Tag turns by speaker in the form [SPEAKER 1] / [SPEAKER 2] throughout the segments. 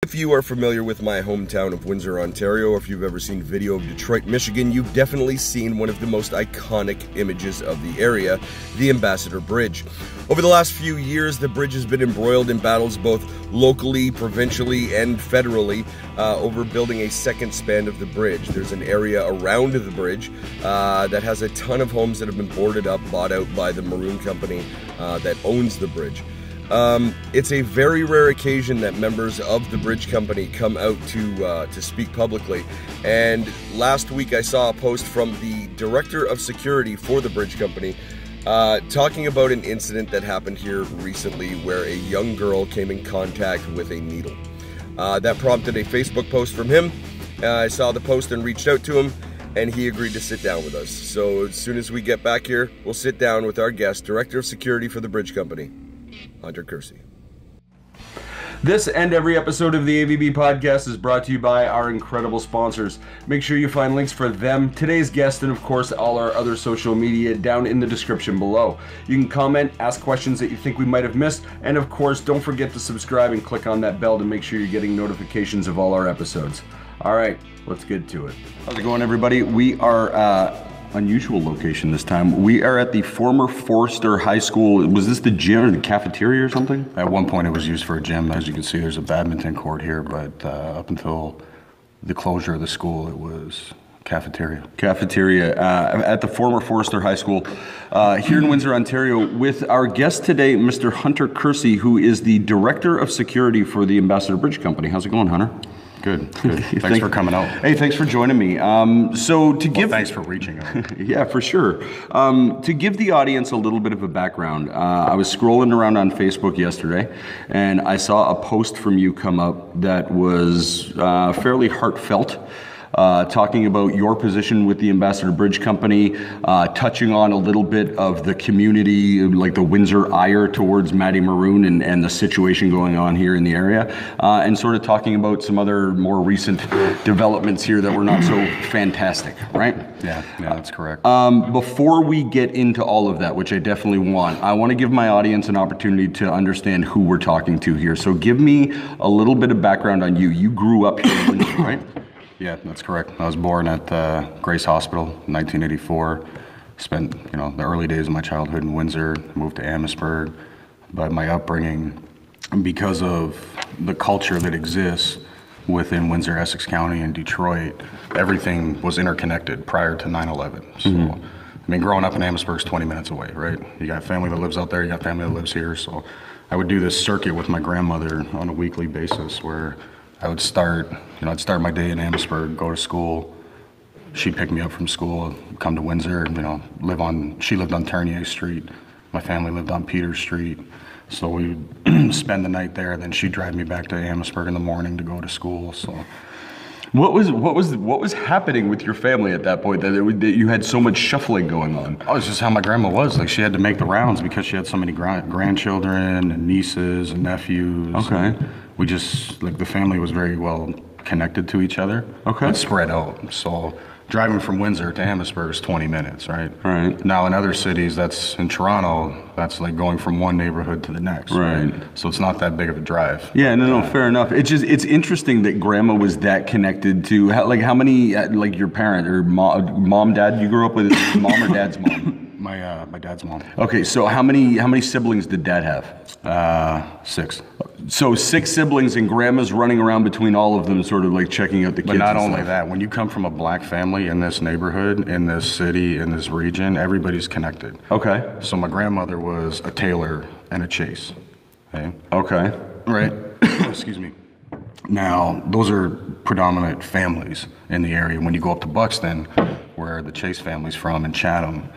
[SPEAKER 1] If you are familiar with my hometown of Windsor, Ontario, or if you've ever seen video of Detroit, Michigan, you've definitely seen one of the most iconic images of the area, the Ambassador Bridge. Over the last few years, the bridge has been embroiled in battles both locally, provincially, and federally over building a second span of the bridge. There's an area around the bridge that has a ton of homes that have been boarded up, bought out by the Maroon Company that owns the bridge. It's a very rare occasion that members of the bridge company come out to speak publicly, and last week I saw a post from the director of security for the bridge company talking about an incident that happened here recently where a young girl came in contact with a needle. That prompted a Facebook post from him. I saw the post and reached out to him, and he agreed to sit down with us. So as soon as we get back here, we'll sit down with our guest, director of security for the bridge company, Hunter Kersey. This and every episode of the AVB Podcast is brought to you by our incredible sponsors. Make sure you find links for them, today's guest, and of course all our other social media down in the description below. You can comment, ask questions that you think we might have missed, and of course don't forget to subscribe and click on that bell to make sure you're getting notifications of all our episodes. Alright, let's get to it. How's it going, everybody? We are unusual location this time. We are at the former Forster High School. Was this the gym or the cafeteria or something?
[SPEAKER 2] At one point it was used for a gym. As you can see, there's a badminton court here, but up until the closure of the school, it was cafeteria.
[SPEAKER 1] Cafeteria at the former Forster High School here in Windsor, Ontario, with our guest today, Mr. Hunter Kersey, who is the Director of Security for the Ambassador Bridge Company. How's it going, Hunter?
[SPEAKER 2] Good. Thanks for coming out.
[SPEAKER 1] Hey, thanks for joining me.
[SPEAKER 2] Thanks for reaching out.
[SPEAKER 1] Yeah, for sure. To give the audience a little bit of a background, I was scrolling around on Facebook yesterday, and I saw a post from you come up that was fairly heartfelt. Talking about your position with the Ambassador Bridge Company, touching on a little bit of the community, like the Windsor ire towards Maddie Maroon and the situation going on here in the area, and sort of talking about some other more recent developments here that were not so fantastic, right?
[SPEAKER 2] Yeah, that's correct.
[SPEAKER 1] Before we get into all of that, which I definitely want, I want to give my audience an opportunity to understand who we're talking to here. So give me a little bit of background on you. You grew up here in Windsor, right?
[SPEAKER 2] Yeah, that's correct. I was born at Grace Hospital in 1984. Spent, the early days of my childhood in Windsor, moved to Amherstburg. But my upbringing, because of the culture that exists within Windsor, Essex County and Detroit, everything was interconnected prior to 9/11. So, growing up in Amherstburg is 20 minutes away, right? You got family that lives out there, you got family that lives here. So I would do this circuit with my grandmother on a weekly basis where I would start my day in Amherstburg, go to school. She'd pick me up from school, come to Windsor, she lived on Ternier Street. My family lived on Peters Street. So we'd spend the night there, then she'd drive me back to Amherstburg in the morning to go to school. So
[SPEAKER 1] what was happening with your family at that point that you had so much shuffling going on?
[SPEAKER 2] Oh, it's just how my grandma was. Like, she had to make the rounds because she had so many grandchildren and nieces and nephews.
[SPEAKER 1] Okay.
[SPEAKER 2] We just, the family was very well connected to each other.
[SPEAKER 1] Okay.
[SPEAKER 2] But spread out. So driving from Windsor to Amherstburg is 20 minutes, right?
[SPEAKER 1] Right.
[SPEAKER 2] Now in other cities, that's in Toronto, that's like going from one neighborhood to the next.
[SPEAKER 1] Right.
[SPEAKER 2] So it's not that big of a drive.
[SPEAKER 1] Yeah, no, fair enough. It's interesting that grandma was that connected to, how many, your parent or mom, dad, you grew up with mom or dad's mom?
[SPEAKER 2] My dad's mom.
[SPEAKER 1] Okay, so how many siblings did dad
[SPEAKER 2] have? 6.
[SPEAKER 1] So 6 siblings, and grandma's running around between all of them, sort of checking out the kids.
[SPEAKER 2] But not only that, when you come from a black family in this neighborhood, in this city, in this region, everybody's connected.
[SPEAKER 1] Okay.
[SPEAKER 2] So my grandmother was a tailor and a Chase.
[SPEAKER 1] Okay.
[SPEAKER 2] Right. Excuse me. Now, those are predominant families in the area. When you go up to Buxton, where the Chase family's from, in Chatham,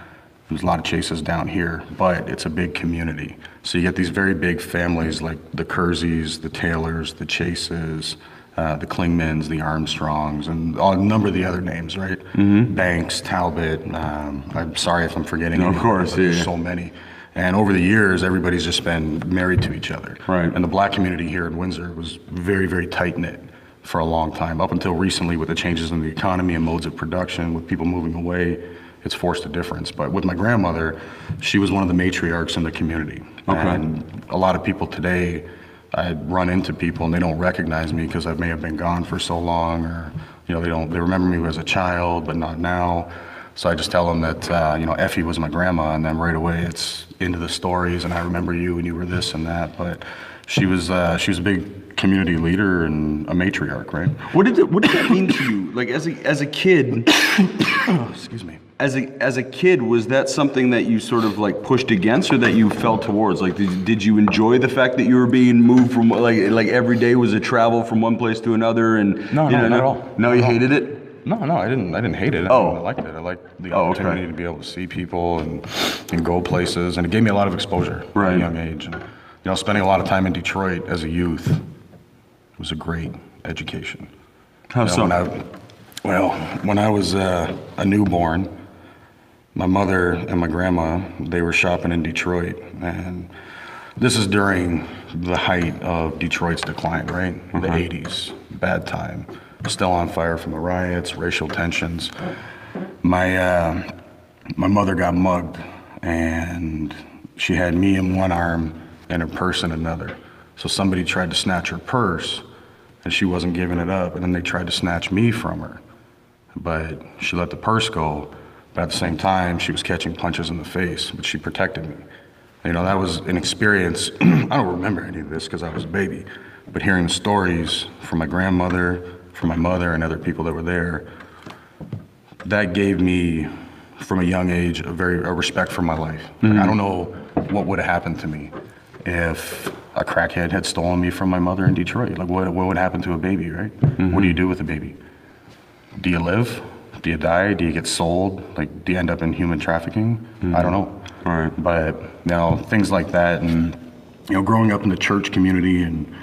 [SPEAKER 2] there's a lot of Chases down here, but it's a big community. So you get these very big families like the Kerseys, the Taylors, the Chases, the Klingmans, the Armstrongs, and a number of the other names, right? Mm-hmm. Banks, Talbot. I'm sorry if I'm forgetting.
[SPEAKER 1] Of course, yeah.
[SPEAKER 2] There's so many. And over the years, everybody's just been married to each other.
[SPEAKER 1] Right.
[SPEAKER 2] And the black community here in Windsor was very, very tight-knit for a long time. Up until recently, with the changes in the economy and modes of production, with people moving away, it's forced a difference. But with my grandmother, she was one of the matriarchs in the community.
[SPEAKER 1] Okay.
[SPEAKER 2] And a lot of people today I'd run into people and they don't recognize me because I may have been gone for so long, or they remember me as a child but not now. So I just tell them that Effie was my grandma, and then right away it's into the stories, and I remember you and you were this and that. But she was a big community leader and a matriarch, right?
[SPEAKER 3] What did that mean to you? Like as a kid,
[SPEAKER 2] excuse me.
[SPEAKER 3] As a kid, was that something that you sort of like pushed against, or that you felt towards? Like, did you enjoy the fact that you were being moved from like every day was a travel from one place to another? And
[SPEAKER 2] no, not at all.
[SPEAKER 3] No, you hated it?
[SPEAKER 2] No, I didn't hate it. I liked it. I liked the opportunity to be able to see people and go places, and it gave me a lot of exposure at a young age. And, spending a lot of time in Detroit as a youth was a great education.
[SPEAKER 3] How so?
[SPEAKER 2] When I was a newborn, my mother and my grandma, they were shopping in Detroit, and this is during the height of Detroit's decline, right? The 80s, bad time. Still on fire from the riots, racial tensions. My mother got mugged, and she had me in one arm and her purse in another. So somebody tried to snatch her purse, and she wasn't giving it up, and then they tried to snatch me from her. But she let the purse go, but at the same time, she was catching punches in the face, but she protected me. That was an experience. I don't remember any of this because I was a baby, but hearing the stories from my grandmother, from my mother, and other people that were there, that gave me, from a young age, a respect for my life. Mm-hmm. I don't know what would have happened to me if a crackhead had stolen me from my mother in Detroit. Like, what would happen to a baby, right? Mm-hmm. What do you do with a baby? Do you live? Do you die? Do you get sold? Like, do you end up in human trafficking? Mm-hmm. I don't know.
[SPEAKER 3] All right.
[SPEAKER 2] But, things like that, and, growing up in the church community and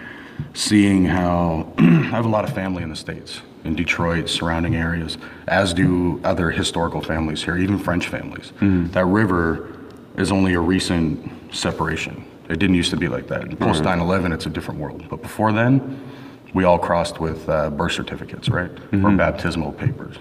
[SPEAKER 2] seeing how I have a lot of family in the States, in Detroit, surrounding areas, as do other historical families here, even French families. Mm-hmm. That river is only a recent separation. It didn't used to be like that. Post 9/11, it's a different world. But before then, we all crossed with birth certificates, right? Mm-hmm. Or baptismal papers.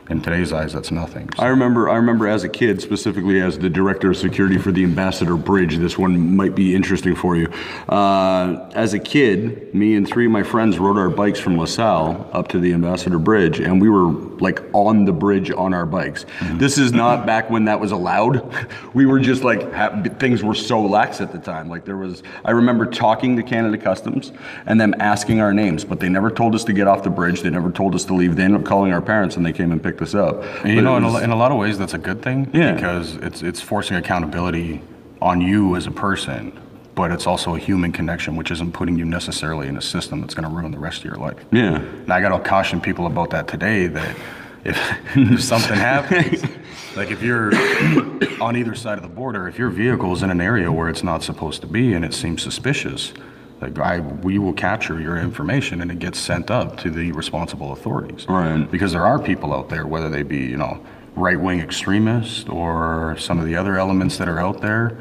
[SPEAKER 2] In today's eyes, that's nothing. So.
[SPEAKER 3] I remember as a kid, specifically as the director of security for the Ambassador Bridge, this one might be interesting for you. As a kid, me and 3 of my friends rode our bikes from LaSalle up to the Ambassador Bridge, and we were like on the bridge on our bikes. Mm-hmm. This is not back when that was allowed. We were just like, things were so lax at the time. Like I remember talking to Canada Customs and them asking our names, but they never told us to get off the bridge. They never told us to leave. They ended up calling our parents, and they came and picked us up.
[SPEAKER 2] And in a lot of ways, that's a good thing, because it's forcing accountability on you as a person, but it's also a human connection, which isn't putting you necessarily in a system that's going to ruin the rest of your life.
[SPEAKER 3] Yeah.
[SPEAKER 2] And I got to caution people about that today, that if something happens, like if you're on either side of the border, if your vehicle is in an area where it's not supposed to be and it seems suspicious, we will capture your information and it gets sent up to the responsible authorities.
[SPEAKER 3] Right.
[SPEAKER 2] Because there are people out there, whether they be, right-wing extremists or some of the other elements that are out there.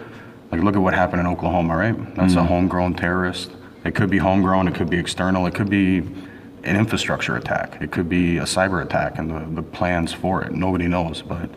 [SPEAKER 2] Like, look at what happened in Oklahoma, right? That's a homegrown terrorist. It could be homegrown, it could be external, it could be an infrastructure attack, it could be a cyber attack, and the plans for it. Nobody knows, but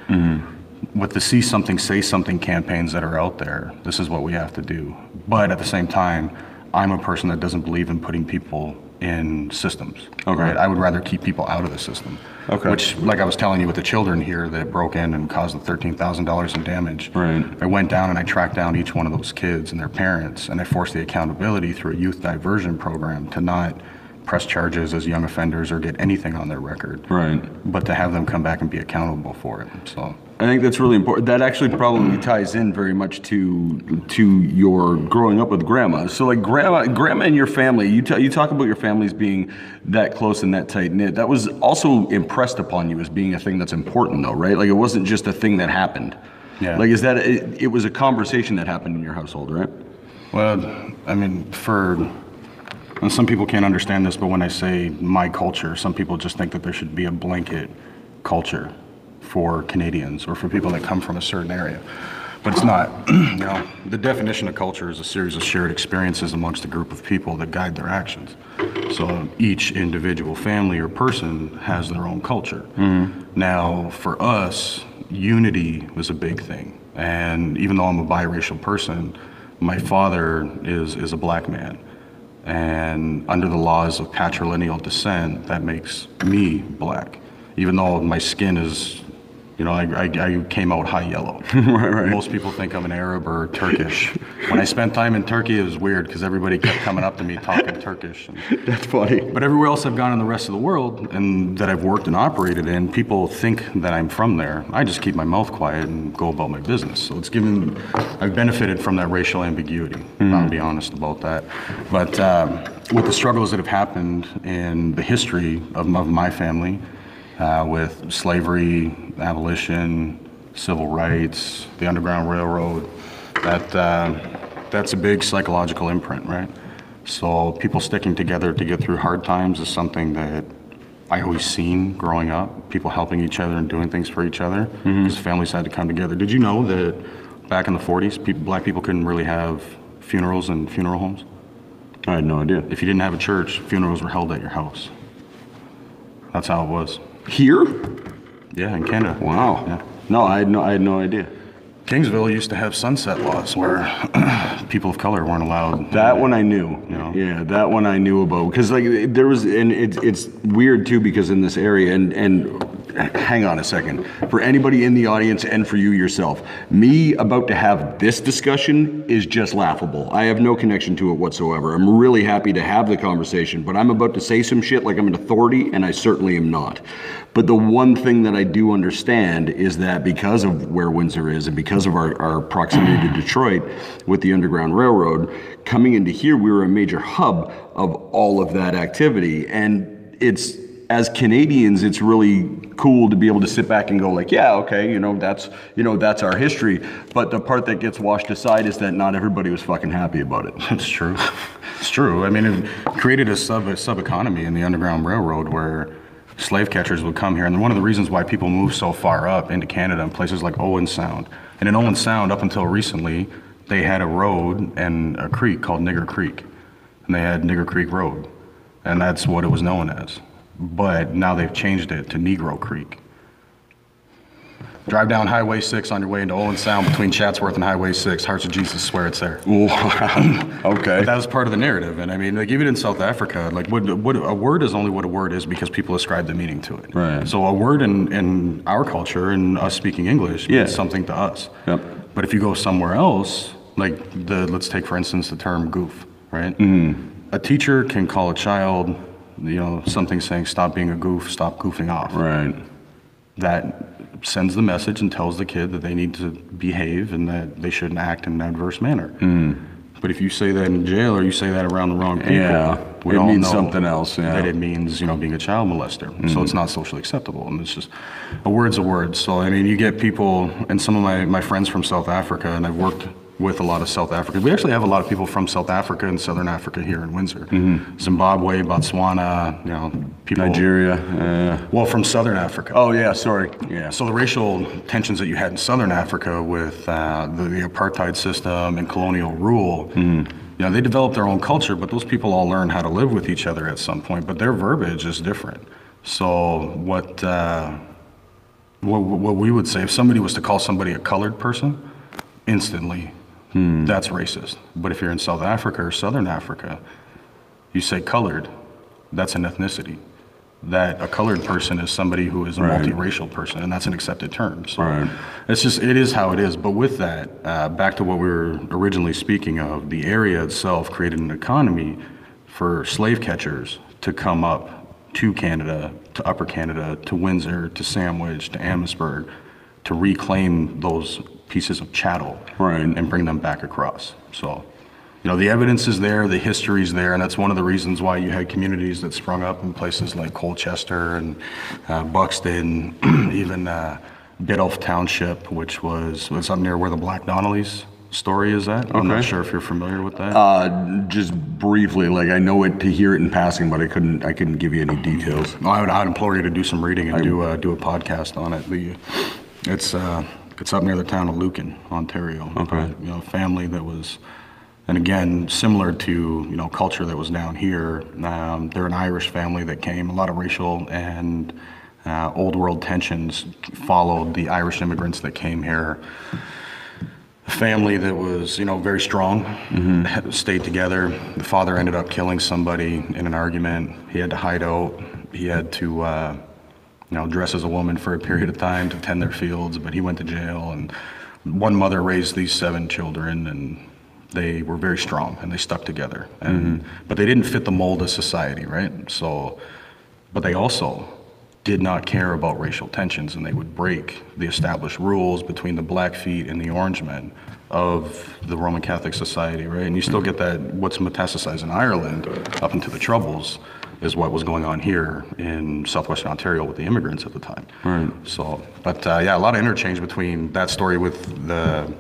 [SPEAKER 2] with the See Something, Say Something campaigns that are out there, this is what we have to do. But at the same time, I'm a person that doesn't believe in putting people in systems.
[SPEAKER 3] Okay.
[SPEAKER 2] Right? I would rather keep people out of the system.
[SPEAKER 3] Okay.
[SPEAKER 2] Which, like I was telling you with the children here that broke in and caused the $13,000 in damage.
[SPEAKER 3] Right.
[SPEAKER 2] I went down and I tracked down each one of those kids and their parents, and I forced the accountability through a youth diversion program to not press charges as young offenders or get anything on their record.
[SPEAKER 3] Right.
[SPEAKER 2] But to have them come back and be accountable for it. So
[SPEAKER 3] I think that's really important. That actually probably ties in very much to your growing up with grandma. So like grandma and your family, you talk about your families being that close and that tight knit. That was also impressed upon you as being a thing that's important though, right? Like it wasn't just a thing that happened.
[SPEAKER 2] Yeah.
[SPEAKER 3] Like it was a conversation that happened in your household, right?
[SPEAKER 2] Well, I mean, and some people can't understand this, but when I say my culture, some people just think that there should be a blanket culture for Canadians or for people that come from a certain area. But it's not. The definition of culture is a series of shared experiences amongst a group of people that guide their actions. So each individual family or person has their own culture. Mm-hmm. Now, for us, unity was a big thing. And even though I'm a biracial person, my father is a black man. And under the laws of patrilineal descent, that makes me black. Even though my skin is, I came out high yellow.
[SPEAKER 3] Right.
[SPEAKER 2] Most people think I'm an Arab or Turkish. When I spent time in Turkey, it was weird because everybody kept coming up to me talking Turkish.
[SPEAKER 3] That's funny.
[SPEAKER 2] But everywhere else I've gone in the rest of the world and that I've worked and operated in, people think that I'm from there. I just keep my mouth quiet and go about my business. So I've benefited from that racial ambiguity. I'll be honest about that. But with the struggles that have happened in the history of my family, with slavery, abolition, civil rights, the Underground Railroad, that's a big psychological imprint, right? So people sticking together to get through hard times is something that I always seen growing up, people helping each other and doing things for each other, because families had to come together. Did you know that back in the 40s, black people couldn't really have funerals in funeral homes?
[SPEAKER 3] I had no idea.
[SPEAKER 2] If you didn't have a church, funerals were held at your house. That's how it was.
[SPEAKER 3] Here?
[SPEAKER 2] Yeah, in Canada.
[SPEAKER 3] Wow.
[SPEAKER 2] Yeah.
[SPEAKER 3] No, I had no idea.
[SPEAKER 2] Kingsville used to have sunset laws where people of color weren't allowed.
[SPEAKER 3] That one I knew. Yeah, that one I knew about. Because there was, and it's weird too, because in this area, and hang on a second, for anybody in the audience and for you yourself, me about to have this discussion is just laughable. I have no connection to it whatsoever. I'm really happy to have the conversation, but I'm about to say some shit like I'm an authority, and I certainly am not. But the one thing that I do understand is that because of where Windsor is and because of our proximity to Detroit with the Underground Railroad, coming into here, we were a major hub of all of that activity. And as Canadians, it's really cool to be able to sit back and go like, yeah, okay, that's our history. But the part that gets washed aside is that not everybody was fucking happy about it.
[SPEAKER 2] It's true. It's true. I mean, it created a sub-economy in the Underground Railroad where slave catchers would come here, and one of the reasons why people move so far up into Canada in places like Owen Sound. And in Owen Sound, up until recently, they had a road and a creek called Nigger Creek. And they had Nigger Creek Road. And that's what it was known as. But now they've changed it to Negro Creek. Drive down Highway 6 on your way into Owen Sound between Chatsworth and Highway 6. Hearts of Jesus swear it's there.
[SPEAKER 3] Wow. Okay.
[SPEAKER 2] But that was part of the narrative. And I mean, like even in South Africa, like what a word is only what a word is because people ascribe the meaning to it.
[SPEAKER 3] Right.
[SPEAKER 2] So a word in our culture and us speaking English means something to us.
[SPEAKER 3] Yep.
[SPEAKER 2] But if you go somewhere else, like let's take for instance the term goof, right? A teacher can call a child, something saying stop being a goof, stop goofing off.
[SPEAKER 3] Right.
[SPEAKER 2] That sends the message and tells the kid that they need to behave and that they shouldn't act in an adverse manner. But if you say that in jail or you say that around the wrong people, we
[SPEAKER 3] it
[SPEAKER 2] all
[SPEAKER 3] means
[SPEAKER 2] know
[SPEAKER 3] something else. Yeah.
[SPEAKER 2] that it means, being a child molester. So it's not socially acceptable. And it's just, a word's a word. So, I mean, you get people, and some of my friends from South Africa, and I've worked with a lot of South Africa. We actually have a lot of people from South Africa and Southern Africa here in Windsor. Zimbabwe, Botswana, people.
[SPEAKER 3] Nigeria.
[SPEAKER 2] Well, from Southern Africa.
[SPEAKER 3] Oh, yeah, sorry. Yeah.
[SPEAKER 2] So the racial tensions that you had in Southern Africa with the apartheid system and colonial rule, they developed their own culture, but those people all learned how to live with each other at some point, but their verbiage is different. So what we would say, if somebody was to call somebody a colored person, instantly, that's racist. But if you're in South Africa or Southern Africa, you say colored, that's an ethnicity. That a colored person is somebody who is a multiracial person, and that's an accepted term. So it is how it is. But with that, back to what we were originally speaking of, the area itself created an economy for slave catchers to come up to Canada, to Upper Canada, to Windsor, to Sandwich, to Amherstburg, to reclaim those pieces of chattel and bring them back across. So, the evidence is there, the history is there, and that's one of the reasons why you had communities that sprung up in places like Colchester and Buxton, even Biddulph Township, which was up near where the Black Donnellys story is at. I'm not sure if you're familiar with that.
[SPEAKER 3] Just briefly, I know it to hear it in passing, but I couldn't give you any details.
[SPEAKER 2] I'd implore you to do some reading and do a podcast on it. It's up near the town of Lucan, Ontario.
[SPEAKER 3] Okay.
[SPEAKER 2] A family that was, and again, similar to, culture that was down here. They're an Irish family that came, a lot of racial and old world tensions followed the Irish immigrants that came here a family that was, very strong, had stayed together. The father ended up killing somebody in an argument. He had to hide out. He had to, dress as a woman for a period of time to tend their fields, but he went to jail. And one mother raised these 7 children, and they were very strong, and they stuck together. And, but they didn't fit the mold of society, right? So, but they also did not care about racial tensions, and they would break the established rules between the Blackfeet and the Orangemen of the Roman Catholic society, right? And you still get that, what's metastasized in Ireland up into the Troubles is what was going on here in southwestern Ontario with the immigrants at the time.
[SPEAKER 3] Right.
[SPEAKER 2] So, but a lot of interchange between that story with the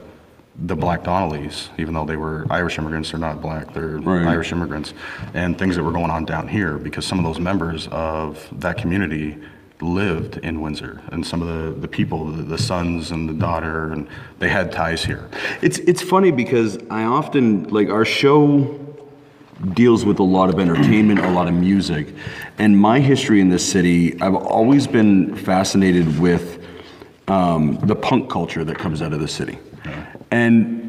[SPEAKER 2] Black Donnellys, even though they were Irish immigrants, they're not Black, they're Irish immigrants, and things that were going on down here, because some of those members of that community lived in Windsor, and some of the people, the sons and the daughter, and they had ties here.
[SPEAKER 3] It's funny because I often, our show deals with a lot of entertainment, a lot of music, and my history in this city, I've always been fascinated with the punk culture that comes out of the city. And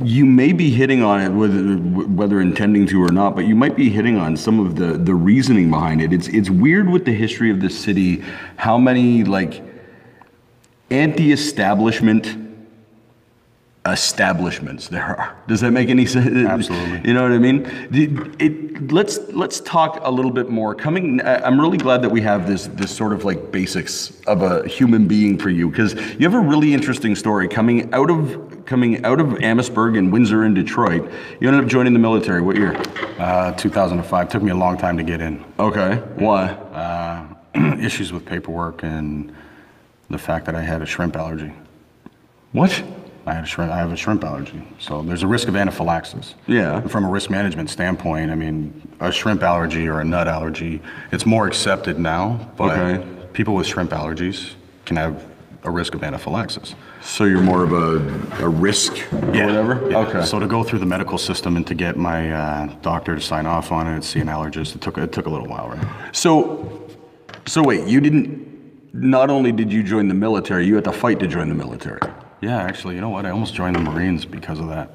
[SPEAKER 3] you may be hitting on it, whether intending to or not, but you might be hitting on some of the reasoning behind it. It's weird with the history of this city, how many anti-establishment establishments there are. Does that make any sense?
[SPEAKER 2] Absolutely.
[SPEAKER 3] You know what I mean? Let's talk a little bit more. I'm really glad that we have this sort of basics of a human being for you, because you have a really interesting story coming out of Amherstburg and Windsor and Detroit. You ended up joining the military. What year?
[SPEAKER 2] 2005. Took me a long time to get in.
[SPEAKER 3] Okay. Why?
[SPEAKER 2] Issues with paperwork and the fact that I had a shrimp allergy.
[SPEAKER 3] What?
[SPEAKER 2] I have a shrimp allergy, so there's a risk of anaphylaxis.
[SPEAKER 3] Yeah.
[SPEAKER 2] From a risk management standpoint, I mean, a shrimp allergy or a nut allergy, it's more accepted now, but people with shrimp allergies can have a risk of anaphylaxis.
[SPEAKER 3] So you're more of a risk or whatever?
[SPEAKER 2] Yeah.
[SPEAKER 3] Okay.
[SPEAKER 2] So to go through the medical system and to get my doctor to sign off on it, see an allergist, it took a little while, right?
[SPEAKER 3] So wait, not only did you join the military, you had to fight to join the military.
[SPEAKER 2] Yeah, actually, you know what? I almost joined the Marines because of that.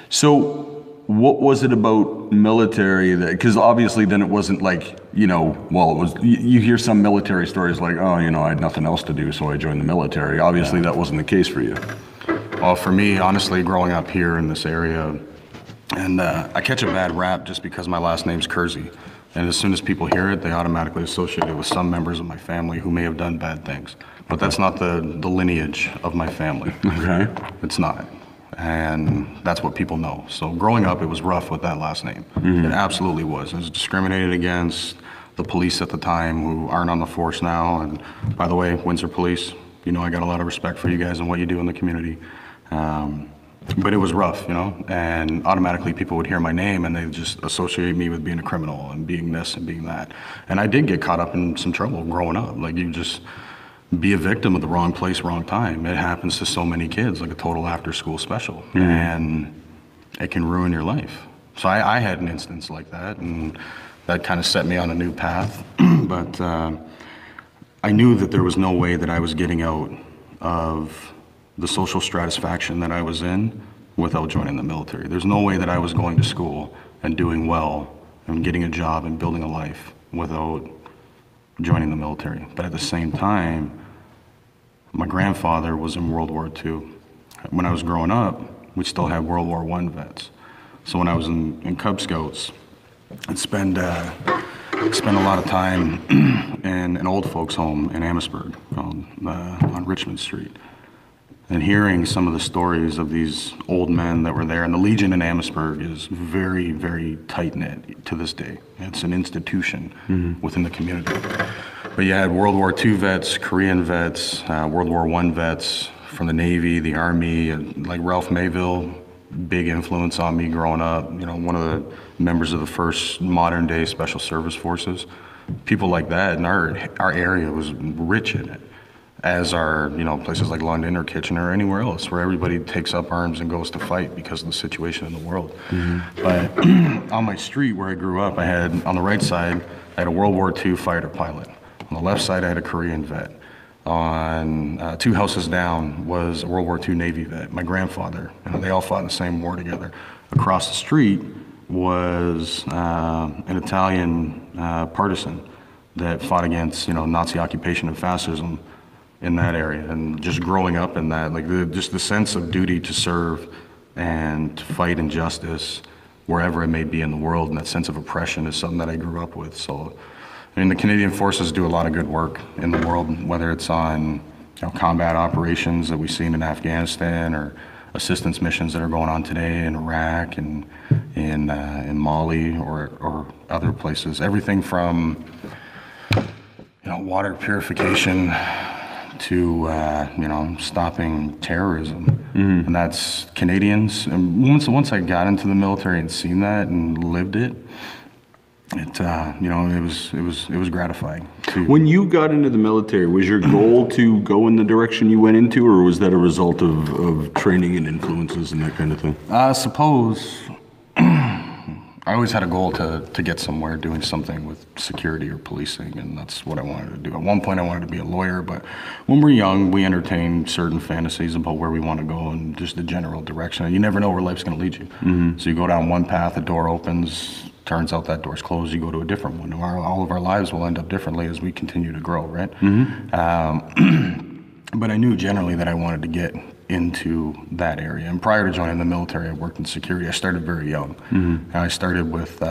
[SPEAKER 3] So what was it about military that, because obviously then it wasn't you hear some military stories I had nothing else to do, so I joined the military. Obviously that wasn't the case for you.
[SPEAKER 2] Well, for me, honestly, growing up here in this area, and I catch a bad rap just because my last name's Kersey. And as soon as people hear it, they automatically associate it with some members of my family who may have done bad things. But that's not the lineage of my family.
[SPEAKER 3] Okay.
[SPEAKER 2] It's not. And that's what people know. So growing up, it was rough with that last name. It absolutely was. It was discriminated against. The police at the time, who aren't on the force now, and by the way, Windsor Police, I got a lot of respect for you guys and what you do in the community. But it was rough, and automatically people would hear my name and they just associate me with being a criminal and being this and being that. And I did get caught up in some trouble growing up. You just be a victim of the wrong place, wrong time. It happens to so many kids, like a total after-school special, and it can ruin your life. So I had an instance like that, and that kind of set me on a new path. But I knew that there was no way that I was getting out of the social stratisfaction that I was in without joining the military. There's no way that I was going to school and doing well and getting a job and building a life without joining the military. But at the same time, my grandfather was in World War II. When I was growing up, we still had World War I vets. So when I was in Cub Scouts, I'd spend a lot of time in an old folks home in Amherstburg on Richmond Street, and hearing some of the stories of these old men that were there. And the Legion in Amherstburg is very, very tight-knit to this day. It's an institution within the community. But you had World War II vets, Korean vets, World War I vets from the Navy, the Army, and like Ralph Mayville, big influence on me growing up. One of the members of the first modern-day Special Service Forces. People like that, and our area was rich in it, as are places like London or Kitchener or anywhere else where everybody takes up arms and goes to fight because of the situation in the world. But on my street where I grew up, on the right side, I had a World War II fighter pilot. On the left side, I had a Korean vet. on 2 houses down was a World War II Navy vet, my grandfather. They all fought in the same war together. Across the street was an Italian partisan that fought against, Nazi occupation and fascism in that area. And just growing up in that, just the sense of duty to serve and to fight injustice wherever it may be in the world, and that sense of oppression is something that I grew up with. So, the Canadian Forces do a lot of good work in the world, whether it's on combat operations that we've seen in Afghanistan, or assistance missions that are going on today in Iraq and in Mali or other places. Everything from water purification to stopping terrorism, and that's Canadians. And once I got into the military and seen that and lived it, it was gratifying.
[SPEAKER 3] When you got into the military, was your goal to go in the direction you went into, or was that a result of training and influences and that kind of thing?
[SPEAKER 2] I suppose I always had a goal to get somewhere doing something with security or policing, and that's what I wanted to do. At one point I wanted to be a lawyer, but when we're young, we entertain certain fantasies about where we want to go and just the general direction. And you never know where life's going to lead you. So you go down one path, a door opens, turns out that door's closed, you go to a different one. All of our lives will end up differently as we continue to grow, right? But I knew generally that I wanted to get into that area. And prior to joining the military, I worked in security. I started very young. And I started with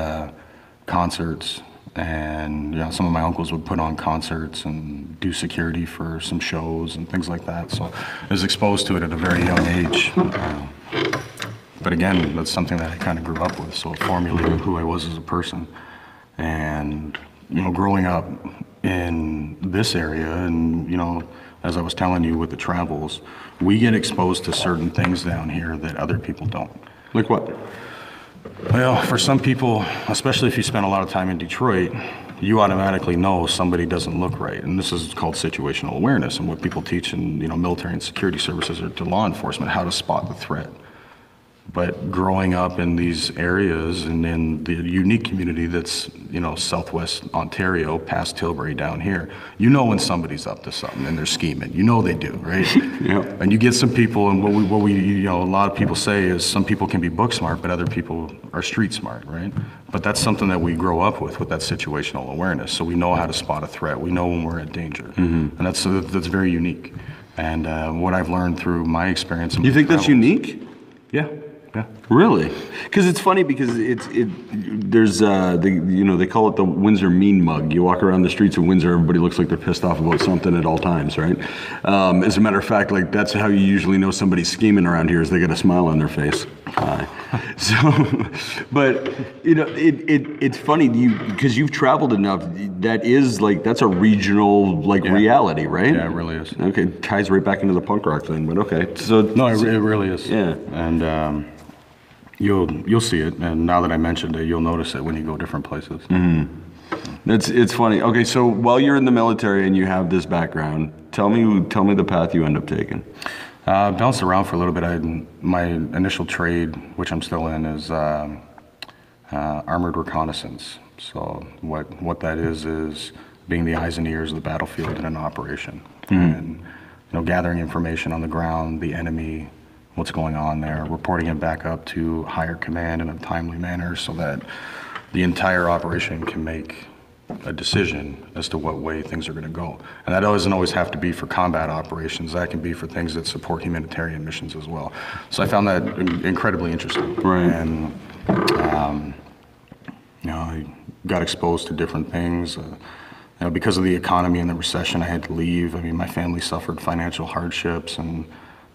[SPEAKER 2] concerts, and some of my uncles would put on concerts and do security for some shows and things like that. So I was exposed to it at a very young age. But again, that's something that I kind of grew up with, so it formulated who I was as a person. And growing up in this area, and as I was telling you with the travels, we get exposed to certain things down here that other people don't.
[SPEAKER 3] Like what?
[SPEAKER 2] Well, for some people, especially if you spend a lot of time in Detroit, you automatically know somebody doesn't look right. And this is called situational awareness, and what people teach in military and security services or to law enforcement, how to spot the threat. But growing up in these areas and in the unique community that's, Southwest Ontario, past Tilbury down here, when somebody's up to something and they're scheming. They do, right?
[SPEAKER 3] Yep.
[SPEAKER 2] And you get some people, and what we a lot of people say is some people can be book smart, but other people are street smart, right? But that's something that we grow up with that situational awareness. So we know how to spot a threat. We know when we're in danger. And that's very unique. And what I've learned through my experience.
[SPEAKER 3] You think that's unique?
[SPEAKER 2] Yeah. Yeah.
[SPEAKER 3] Really? Because it's funny because there's they call it the Windsor mean mug. You walk around the streets of Windsor, everybody looks like they're pissed off about something at all times, right? As a matter of fact, that's how you usually know somebody's scheming around here, is they got a smile on their face. But it's funny because you've traveled enough. That's a regional reality, right?
[SPEAKER 2] Yeah, it really is.
[SPEAKER 3] Okay, ties right back into the punk rock thing, but okay. So
[SPEAKER 2] no, it really is.
[SPEAKER 3] Yeah,
[SPEAKER 2] and you'll see it, and now that I mentioned it, you'll notice it when you go different places.
[SPEAKER 3] It's funny. Okay, so while you're in the military and you have this background, tell me the path you end up taking.
[SPEAKER 2] Bounced around for a little bit. My initial trade, which I'm still in, is armored reconnaissance. So what that is being the eyes and ears of the battlefield in an operation, and gathering information on the ground, the enemy, what's going on there, reporting it back up to higher command in a timely manner so that the entire operation can make a decision as to what way things are going to go. And that doesn't always have to be for combat operations. That can be for things that support humanitarian missions as well. So I found that incredibly interesting.
[SPEAKER 3] Right.
[SPEAKER 2] And I got exposed to different things. Because of the economy and the recession, I had to leave. My family suffered financial hardships, and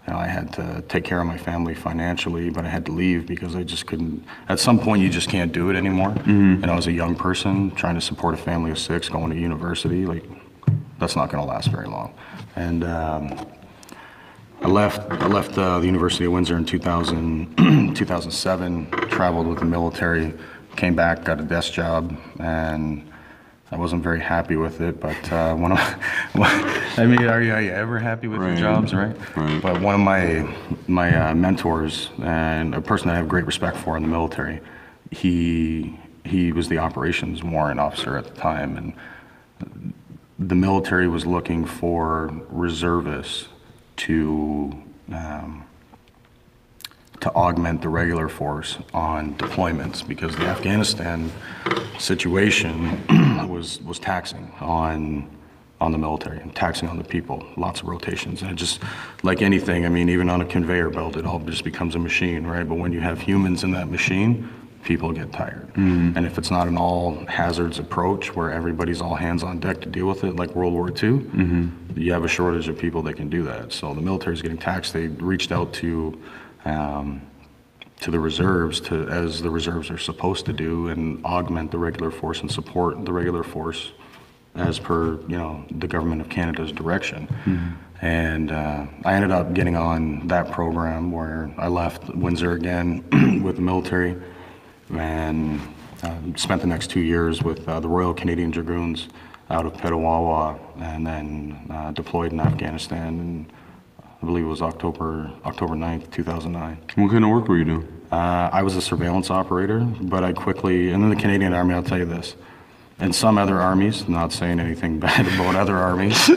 [SPEAKER 2] I had to take care of my family financially, but I had to leave because I just couldn't. At some point, you just can't do it anymore. And I was a young person trying to support a family of 6, going to university. That's not going to last very long. And I left the University of Windsor in 2007. Traveled with the military, came back, got a desk job, and I wasn't very happy with it, but are you ever happy with your jobs, right? But one of my mentors, and a person I have great respect for in the military, he was the operations warrant officer at the time, and the military was looking for reservists to augment the regular force on deployments, because the Afghanistan situation was taxing on the military and taxing on the people, lots of rotations. And it just, like anything, I mean, even on a conveyor belt, it all just becomes a machine, right? But when you have humans in that machine, people get tired. And if it's not an all hazards approach where everybody's all hands on deck to deal with it, like World War II, you have a shortage of people that can do that. So the military's getting taxed. They reached out to the reserves, as the reserves are supposed to do, and augment the regular force and support the regular force as per, the government of Canada's direction. And I ended up getting on that program where I left Windsor again with the military, and spent the next 2 years with the Royal Canadian Dragoons out of Petawawa, and then deployed in Afghanistan, and I believe it was October 9th, 2009.
[SPEAKER 3] What kind of work were you doing?
[SPEAKER 2] I was a surveillance operator, but I quickly, and in the Canadian Army, I'll tell you this, and some other armies, not saying anything bad about other armies,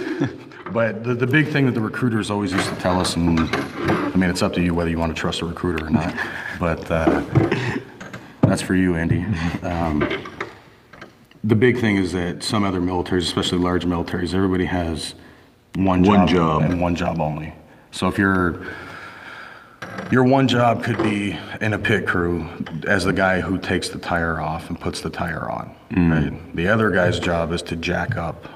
[SPEAKER 2] but the big thing that the recruiters always used to tell us, and I mean, it's up to you whether you want to trust a recruiter or not, but that's for you, Andy. The big thing is that some other militaries, especially large militaries, everybody has one job and one job only. So if your one job could be in a pit crew as the guy who takes the tire off and puts the tire on, right? The other guy's job is to jack up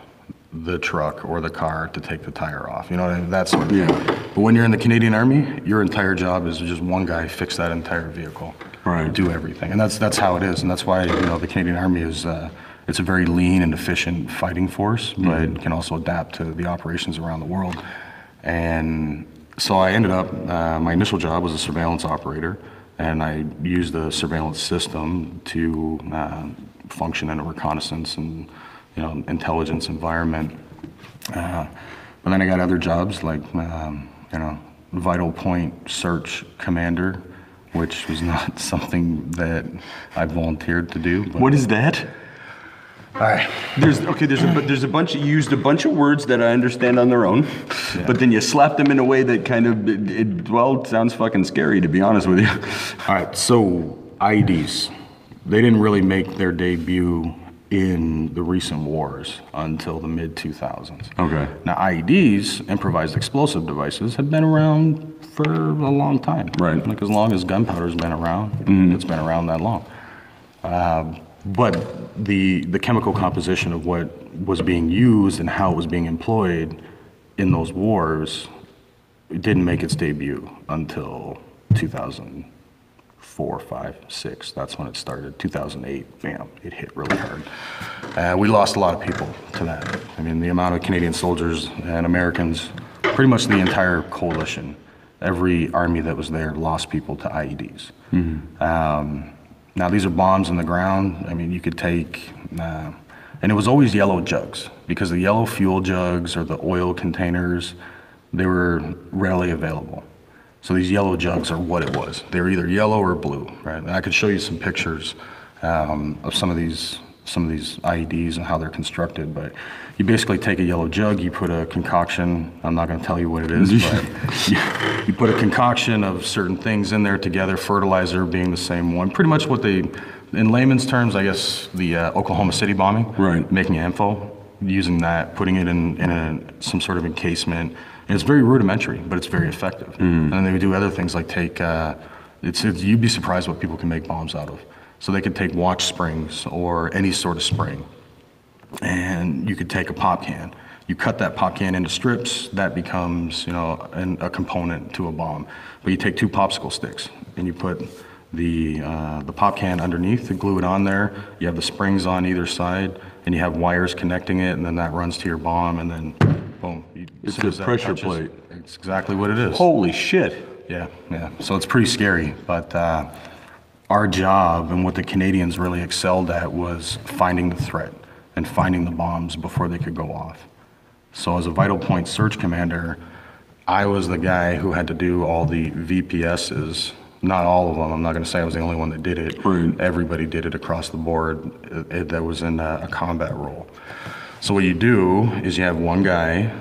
[SPEAKER 2] the truck or the car to take the tire off. You know what I mean? That sort of thing. But when you're in the Canadian Army, your entire job is just one guy fix that entire vehicle,
[SPEAKER 3] right?
[SPEAKER 2] Do everything, and that's how it is, and that's why the Canadian Army is it's a very lean and efficient fighting force, but it can also adapt to the operations around the world. And so I ended up, my initial job was a surveillance operator, and I used the surveillance system to function in a reconnaissance and intelligence environment. But then I got other jobs like vital point search commander, which was not something that I volunteered to do. But
[SPEAKER 3] what is that?
[SPEAKER 2] all right.
[SPEAKER 3] There's a bunch. You used a bunch of words that I understand on their own, but then you slapped them in a way that kind of it sounds fucking scary, to be honest with you.
[SPEAKER 2] All right. So IEDs, they didn't really make their debut in the recent wars until the mid-2000s.
[SPEAKER 3] Okay.
[SPEAKER 2] Now IEDs, improvised explosive devices, had been around for a long time.
[SPEAKER 3] Right.
[SPEAKER 2] Like as long as gunpowder's been around, it's been around that long. But the chemical composition of what was being used and how it was being employed in those wars, it didn't make its debut until 2004, 5, 6. That's when it started. 2008, bam, it hit really hard. We lost a lot of people to that. I mean, the amount of Canadian soldiers and Americans, pretty much the entire coalition, every army that was there lost people to IEDs. Now, these are bombs in the ground. I mean, you could take, and it was always yellow jugs, because the yellow fuel jugs or the oil containers, they were readily available. So these yellow jugs are what it was. They were either yellow or blue, right? And I could show you some pictures of some of these IEDs and how they're constructed, but you basically take a yellow jug, you put a concoction, I'm not gonna tell you what it is, but you put a concoction of certain things in there together, fertilizer being the same one. Pretty much what they, in layman's terms, I guess, the Oklahoma City bombing,
[SPEAKER 3] right? Making
[SPEAKER 2] info, using that, putting it in some sort of encasement. And it's very rudimentary, but it's very effective. And then they would do other things like take, you'd be surprised what people can make bombs out of. So they could take watch springs or any sort of spring, and you could take a pop can. You cut that pop can into strips, that becomes, a component to a bomb. But you take 2 popsicle sticks and you put the pop can underneath to glue it on there. You have the springs on either side, and you have wires connecting it, and then that runs to your bomb, and then boom.
[SPEAKER 3] It's a pressure plate.
[SPEAKER 2] It's exactly what it is.
[SPEAKER 3] Holy shit.
[SPEAKER 2] Yeah. So it's pretty scary, but our job and what the Canadians really excelled at was finding the threat and finding the bombs before they could go off. So as a vital point search commander, I was the guy who had to do all the VPSs. Not all of them. I'm not going to say I was the only one that did it.
[SPEAKER 3] Right.
[SPEAKER 2] Everybody did it across the board that was in a combat role. So what you do is you have one guy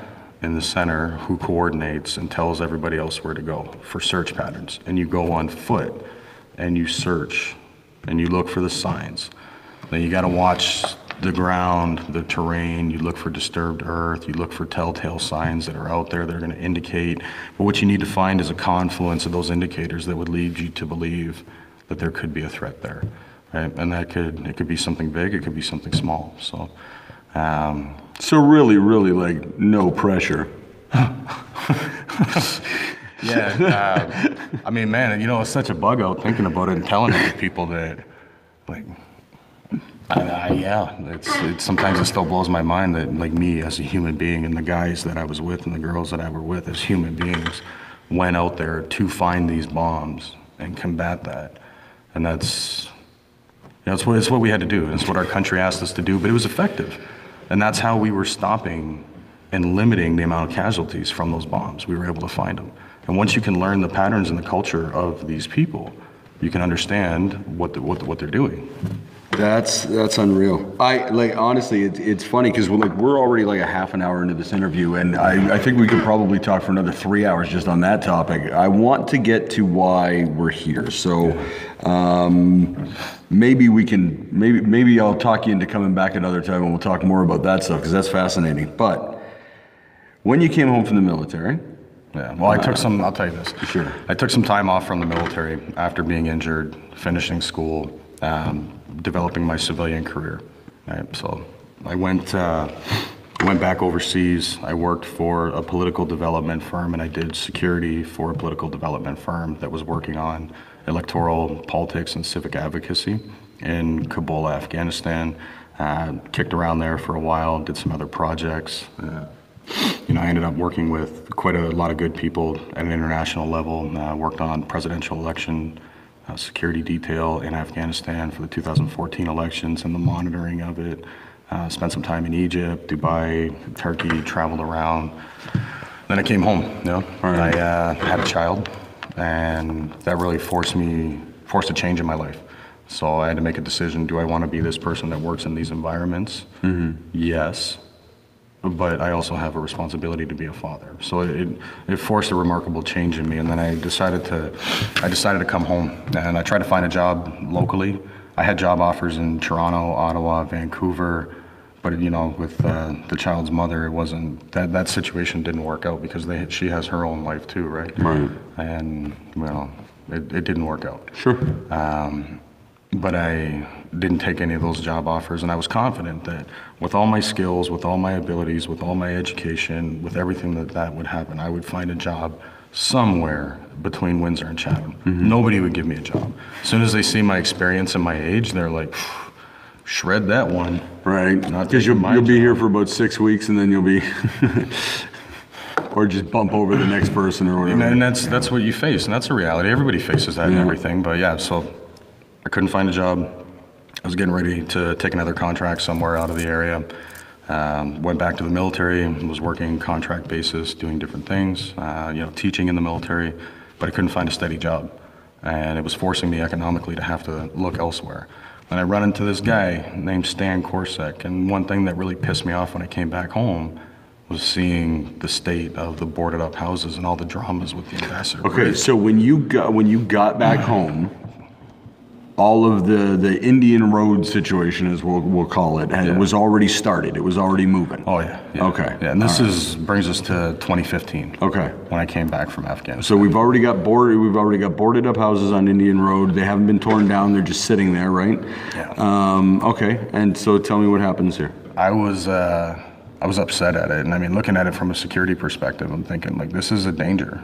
[SPEAKER 2] in the center who coordinates and tells everybody else where to go for search patterns. And you go on foot and you search and you look for the signs. Then you got to watch the ground, the terrain, you look for disturbed earth, you look for telltale signs that are out there that are going to indicate. But what you need to find is a confluence of those indicators that would lead you to believe that there could be a threat there. Right? And it could be something big, it could be something small. So
[SPEAKER 3] really, really like no pressure.
[SPEAKER 2] Yeah, I mean, man, you know, it's such a bug out thinking about it and telling it to people that, like, it's sometimes it still blows my mind that, like, me as a human being and the guys that I was with and the girls that I were with as human beings went out there to find these bombs and combat that. And it's what we had to do. It's what our country asked us to do, but it was effective. And that's how we were stopping and limiting the amount of casualties from those bombs. We were able to find them. And once you can learn the patterns and the culture of these people, you can understand what they're doing.
[SPEAKER 3] That's unreal. Honestly, it's funny because we're already like a half an hour into this interview, and I think we could probably talk for another 3 hours just on that topic. I want to get to why we're here. So maybe I'll talk you into coming back another time and we'll talk more about that stuff because that's fascinating. But when you came home from the military,
[SPEAKER 2] yeah, well, I'll tell you this.
[SPEAKER 3] Sure.
[SPEAKER 2] I took some time off from the military after being injured, finishing school, developing my civilian career. Right? So I went back overseas. I worked for a political development firm, and I did security for a political development firm that was working on electoral politics and civic advocacy in Kabul, Afghanistan. Kicked around there for a while, did some other projects. I ended up working with quite a lot of good people at an international level. Worked on presidential election security detail in Afghanistan for the 2014 elections and the monitoring of it. Spent some time in Egypt, Dubai, Turkey, traveled around. Then I came home. I had a child, and that really forced a change in my life. So I had to make a decision: do I want to be this person that works in these environments? Mm-hmm. Yes. But I also have a responsibility to be a father. So it forced a remarkable change in me, and then I decided to come home, and I tried to find a job locally. I had job offers in Toronto, Ottawa, Vancouver, but with the child's mother, it wasn't that situation didn't work out because she has her own life too, right?
[SPEAKER 3] Right.
[SPEAKER 2] And it didn't work out.
[SPEAKER 3] Sure.
[SPEAKER 2] But I didn't take any of those job offers, and I was confident that with all my skills, with all my abilities, with all my education, with everything that would happen, I would find a job somewhere between Windsor and Chatham. Mm-hmm. Nobody would give me a job. As soon as they see my experience and my age, they're like, shred that one.
[SPEAKER 3] Right, because you'll be here for about 6 weeks, and then you'll be... or just bump over the next person or whatever.
[SPEAKER 2] And that's what you face, and that's a reality. Everybody faces that and everything, but yeah, so I couldn't find a job. I was getting ready to take another contract somewhere out of the area. Went back to the military, was working contract basis, doing different things, teaching in the military, but I couldn't find a steady job. And it was forcing me economically to have to look elsewhere. And I run into this guy named Stan Korsek, and one thing that really pissed me off when I came back home was seeing the state of the boarded up houses and all the dramas with the ambassador.
[SPEAKER 3] Okay, so when you got back home, all of the Indian Road situation, as we'll call it, was already started. It was already moving.
[SPEAKER 2] Oh yeah.
[SPEAKER 3] Okay.
[SPEAKER 2] Yeah, and this brings us to 2015.
[SPEAKER 3] Okay.
[SPEAKER 2] When I came back from Afghanistan.
[SPEAKER 3] So we've already got boarded up houses on Indian Road. They haven't been torn down. They're just sitting there, right?
[SPEAKER 2] Yeah.
[SPEAKER 3] Okay. And so tell me what happens here.
[SPEAKER 2] I was upset at it, and I mean, looking at it from a security perspective, I'm thinking like this is a danger.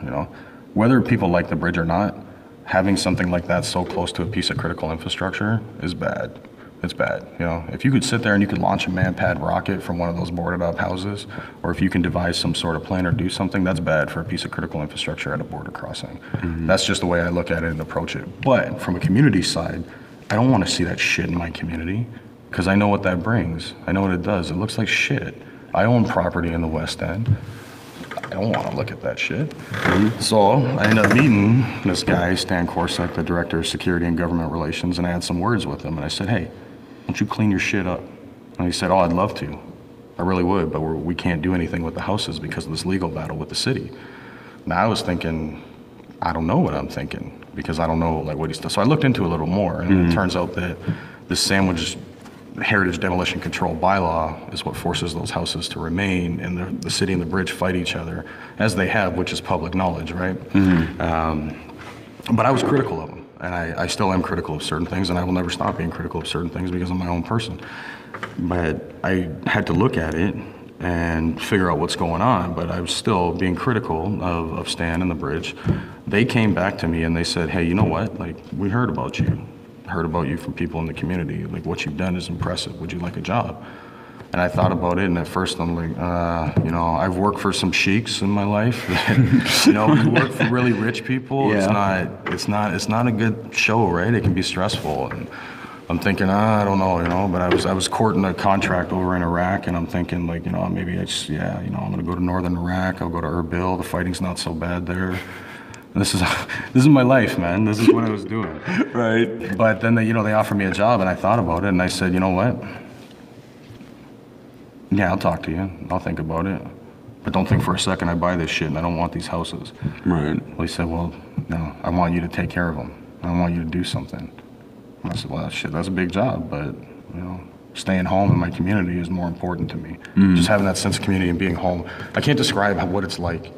[SPEAKER 2] Whether people like the bridge or not, having something like that so close to a piece of critical infrastructure is bad. It's bad. If you could sit there and you could launch a man-pad rocket from one of those boarded up houses, or if you can devise some sort of plan or do something, that's bad for a piece of critical infrastructure at a border crossing. Mm-hmm. That's just the way I look at it and approach it. But from a community side, I don't want to see that shit in my community because I know what that brings. I know what it does. It looks like shit. I own property in the West End. I don't want to look at that shit. Mm-hmm. So I ended up meeting this guy, Stan Korsek, the Director of Security and Government Relations, and I had some words with him. And I said, hey, why don't you clean your shit up? And he said, oh, I'd love to. I really would, but we can't do anything with the houses because of this legal battle with the city. Now I was thinking, I don't know what I'm thinking because I don't know like what he's done. So I looked into it a little more, and it turns out that the Sandwich Heritage Demolition Control Bylaw is what forces those houses to remain, and the city and the bridge fight each other, as they have, which is public knowledge, right? But I was critical of them, and I still am critical of certain things, and I will never stop being critical of certain things because I'm my own person. But I had to look at it and figure out what's going on, but I was still being critical of Stan and the bridge. They came back to me and they said, hey, you know what? Like, we heard about you from people in the community. Like, what you've done is impressive. Would you like a job? And I thought about it, and at first I'm like, you know, I've worked for some sheiks in my life. You know, you work for really rich people. Yeah. It's not a good show, right? It can be stressful. And I'm thinking, I don't know, you know, but I was courting a contract over in Iraq, and I'm thinking, like, you know, maybe I'm gonna go to northern Iraq. I'll go to Erbil. The fighting's not so bad there. This is my life, man. This is what I was doing.
[SPEAKER 3] Right.
[SPEAKER 2] But then they offered me a job, and I thought about it, and I said, you know what? Yeah, I'll talk to you. I'll think about it. But don't think for a second I buy this shit and I don't want these houses.
[SPEAKER 3] Right.
[SPEAKER 2] Well, he said, well, no, I want you to take care of them. I want you to do something. And I said, well, shit, that's a big job, but, you know, staying home in my community is more important to me. Just having that sense of community and being home. I can't describe what it's like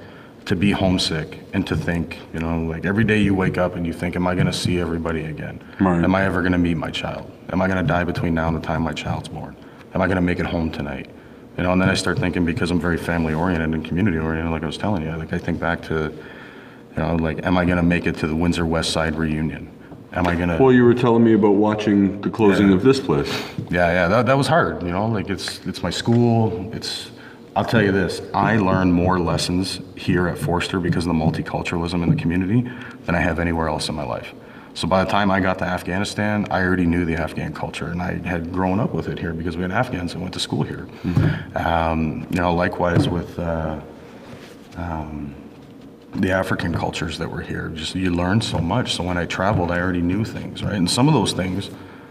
[SPEAKER 2] to be homesick and to think, you know, like every day you wake up and you think, am I gonna see everybody again?
[SPEAKER 3] Right.
[SPEAKER 2] Am I ever gonna meet my child? Am I gonna die between now and the time my child's born? Am I gonna make it home tonight? You know, and then I start thinking, because I'm very family oriented and community oriented, like I was telling you, like I think back to, you know, like, am I gonna make it to the Windsor West Side reunion? Am I gonna?
[SPEAKER 3] Well, you were telling me about watching the closing of this place.
[SPEAKER 2] Yeah, that was hard, you know, like it's my school, I'll tell you this, I learned more lessons here at Forster because of the multiculturalism in the community than I have anywhere else in my life. So by the time I got to Afghanistan, I already knew the Afghan culture, and I had grown up with it here because we had Afghans that went to school here. You know, likewise with the African cultures that were here. Just you learn so much. So when I traveled, I already knew things, right? And some of those things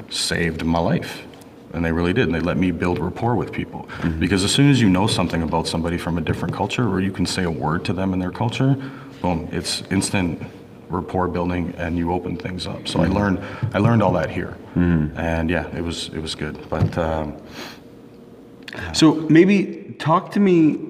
[SPEAKER 2] saved my life. And they really did. And they let me build rapport with people. Because as soon as you know something about somebody from a different culture, or you can say a word to them in their culture, boom, it's instant rapport building, and you open things up. So I learned all that here. And yeah, it was good. But
[SPEAKER 3] so maybe talk to me,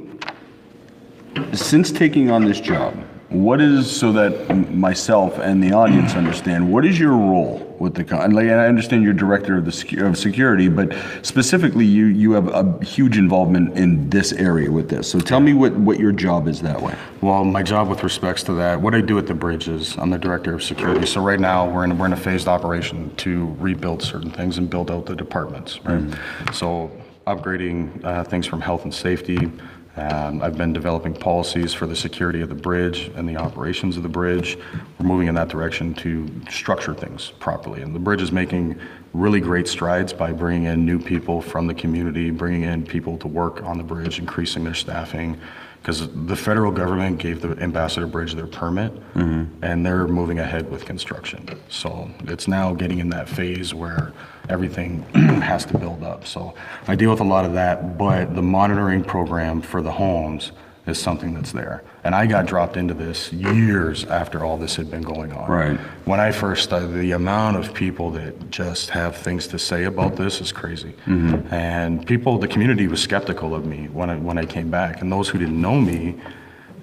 [SPEAKER 3] since taking on this job, what is, so that myself and the audience understand, what is your role with the like, I understand you're director of security, but specifically you have a huge involvement in this area with this. So tell me what your job is that way.
[SPEAKER 2] Well, my job with respects to that, what I do at the bridge is I'm the director of security. So right now we're in a phased operation to rebuild certain things and build out the departments, right? So upgrading things from health and safety. I've been developing policies for the security of the bridge and the operations of the bridge. We're moving in that direction to structure things properly. And the bridge is making really great strides by bringing in new people from the community, bringing in people to work on the bridge, increasing their staffing. Because the federal government gave the Ambassador Bridge their permit, and they're moving ahead with construction. So it's now getting in that phase where everything has to build up. So I deal with a lot of that, but the monitoring program for the homes is something that's there. And I got dropped into this years after all this had been going on.
[SPEAKER 3] Right.
[SPEAKER 2] When I first started, the amount of people that just have things to say about this is crazy. And the community was skeptical of me when I came back. And those who didn't know me,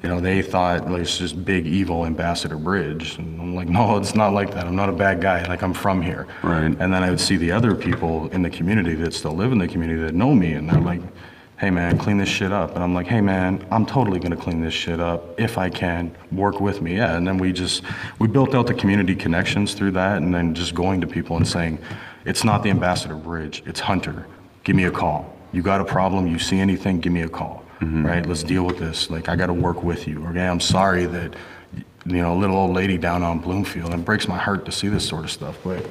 [SPEAKER 2] you know, they thought, like, it's just big evil Ambassador Bridge. And I'm like, no, it's not like that. I'm not a bad guy. Like, I'm from here.
[SPEAKER 3] Right.
[SPEAKER 2] And then I would see the other people in the community that still live in the community that know me, and they're like, hey man, clean this shit up. And I'm like, hey man, I'm totally gonna clean this shit up if I can, work with me. Yeah, and then we built out the community connections through that, and then just going to people and saying, it's not the Ambassador Bridge, it's Hunter. Give me a call. You got a problem, you see anything, give me a call, right? Let's deal with this. Like, I gotta work with you. Okay, I'm sorry that, you know, a little old lady down on Bloomfield, and it breaks my heart to see this sort of stuff, but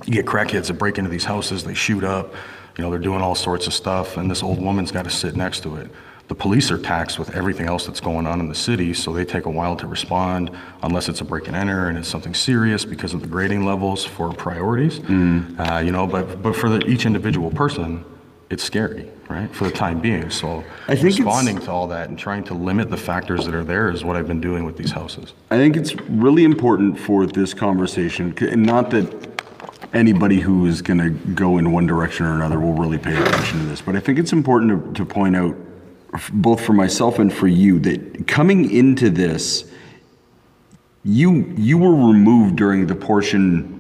[SPEAKER 2] you get crackheads that break into these houses, they shoot up, you know, they're doing all sorts of stuff, and this old woman's got to sit next to it. The police are taxed with everything else that's going on in the city, so they take a while to respond, unless it's a break and enter and it's something serious because of the grading levels for priorities. You know, but for each individual person, it's scary. right, for the time being. So
[SPEAKER 3] I think
[SPEAKER 2] responding to all that and trying to limit the factors that are there is what I've been doing with these houses.
[SPEAKER 3] I think it's really important for this conversation, and not that anybody who is going to go in one direction or another will really pay attention to this, but I think it's important to point out, both for myself and for you, that coming into this, you were removed during the portion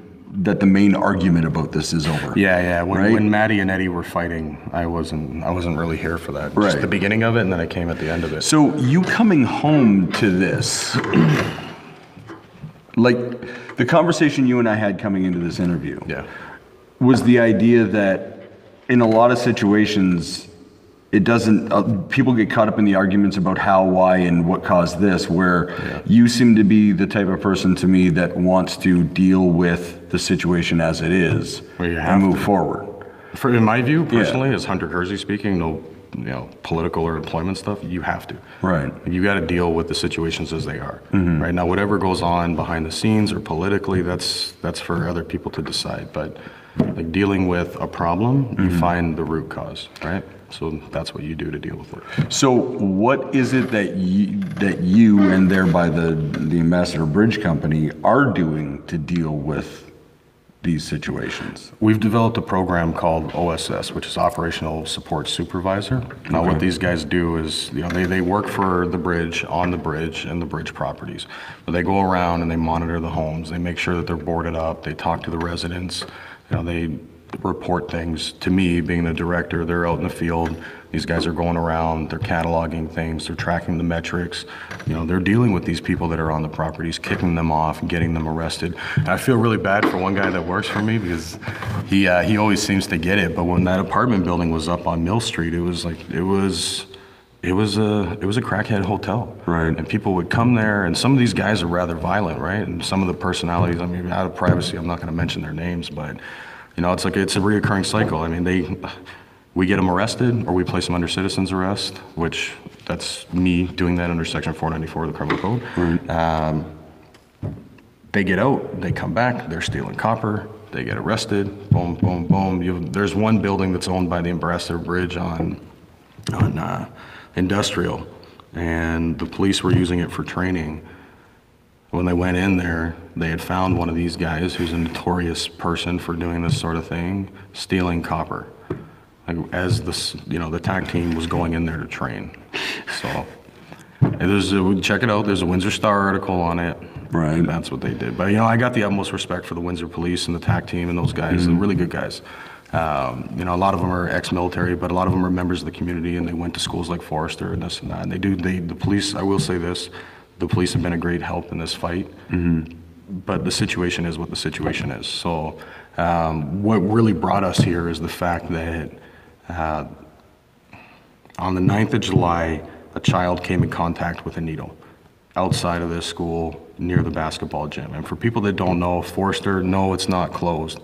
[SPEAKER 3] that the main argument about this is over.
[SPEAKER 2] Yeah.
[SPEAKER 3] Right?
[SPEAKER 2] When Maddie and Eddie were fighting, I wasn't really here for that.
[SPEAKER 3] Right.
[SPEAKER 2] Just the beginning of it, and then I came at the end of it.
[SPEAKER 3] So you coming home to this, like the conversation you and I had coming into this interview, was the idea that in a lot of situations, it doesn't, people get caught up in the arguments about how, why, and what caused this, where you seem to be the type of person to me that wants to deal with the situation as it is and move forward.
[SPEAKER 2] In my view, personally, as Hunter Kersey speaking, no political or employment stuff, you have to.
[SPEAKER 3] Right.
[SPEAKER 2] You got to deal with the situations as they are. Right now, whatever goes on behind the scenes or politically, that's for other people to decide. But like dealing with a problem, you find the root cause, right? So that's what you do to deal with it.
[SPEAKER 3] So what is it that you and thereby the Ambassador Bridge Company are doing to deal with these situations?
[SPEAKER 2] We've developed a program called OSS, which is Operational Support Supervisor. Now what these guys do is, they work for the bridge, on the bridge, and the bridge properties. But they go around and they monitor the homes. They make sure that they're boarded up. They talk to the residents. They report things to me, being the director. They're out in the field. These guys are going around, they're cataloging things, they're tracking the metrics. They're dealing with these people that are on the properties, kicking them off and getting them arrested. And I feel really bad for one guy that works for me because he always seems to get it. But when that apartment building was up on Mill Street, it was a crackhead hotel. Right. And people would come there, and some of these guys are rather violent, right? And some of the personalities, out of privacy, I'm not going to mention their names, but it's a reoccurring cycle. We get them arrested, or we place them under citizen's arrest, which that's me doing that under Section 494 of the Criminal Code. Right. They get out, they come back, they're stealing copper, they get arrested, boom, boom, boom. There's one building that's owned by the Ambassador Bridge on Industrial, and the police were using it for training. When they went in there, they had found one of these guys who's a notorious person for doing this sort of thing, stealing copper. As the TAC team was going in there to train. So check it out, there's a Windsor Star article on it. Right. And that's what they did. But I got the utmost respect for the Windsor Police and the TAC team and those guys. They're really good guys. A lot of them are ex-military, but a lot of them are members of the community, and they went to schools like Forrester and this and that. And the police, I will say this, the police have been a great help in this fight, but the situation is what the situation is. So what really brought us here is the fact that on the 9th of July, a child came in contact with a needle outside of this school near the basketball gym. And for people that don't know, Forrester, no, it's not closed.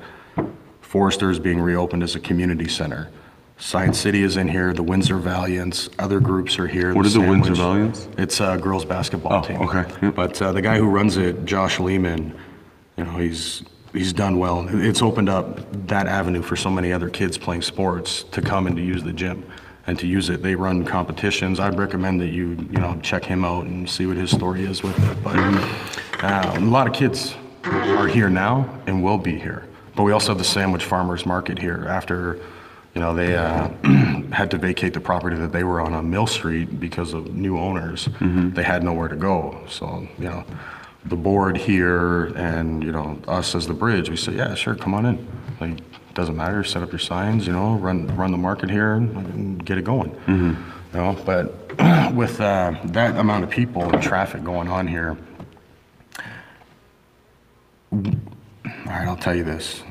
[SPEAKER 2] Forrester is being reopened as a community center. Science City is in here, the Windsor Valiants, other groups are here.
[SPEAKER 3] What is the Windsor Valiants?
[SPEAKER 2] It's a girls basketball team.
[SPEAKER 3] Okay. Yep.
[SPEAKER 2] But the guy who runs it, Josh Lehman, he's done well. It's opened up that avenue for so many other kids playing sports to come and to use the gym and to use it. They run competitions. I'd recommend that you check him out and see what his story is with it. But a lot of kids are here now and will be here. But we also have the Sandwich Farmers Market here after they had to vacate the property that they were on Mill Street because of new owners. They had nowhere to go. So, the board here and, us as the bridge, we said, yeah, sure, come on in. Doesn't matter, set up your signs, run the market here and get it going. But with that amount of people and traffic going on here, all right, I'll tell you this.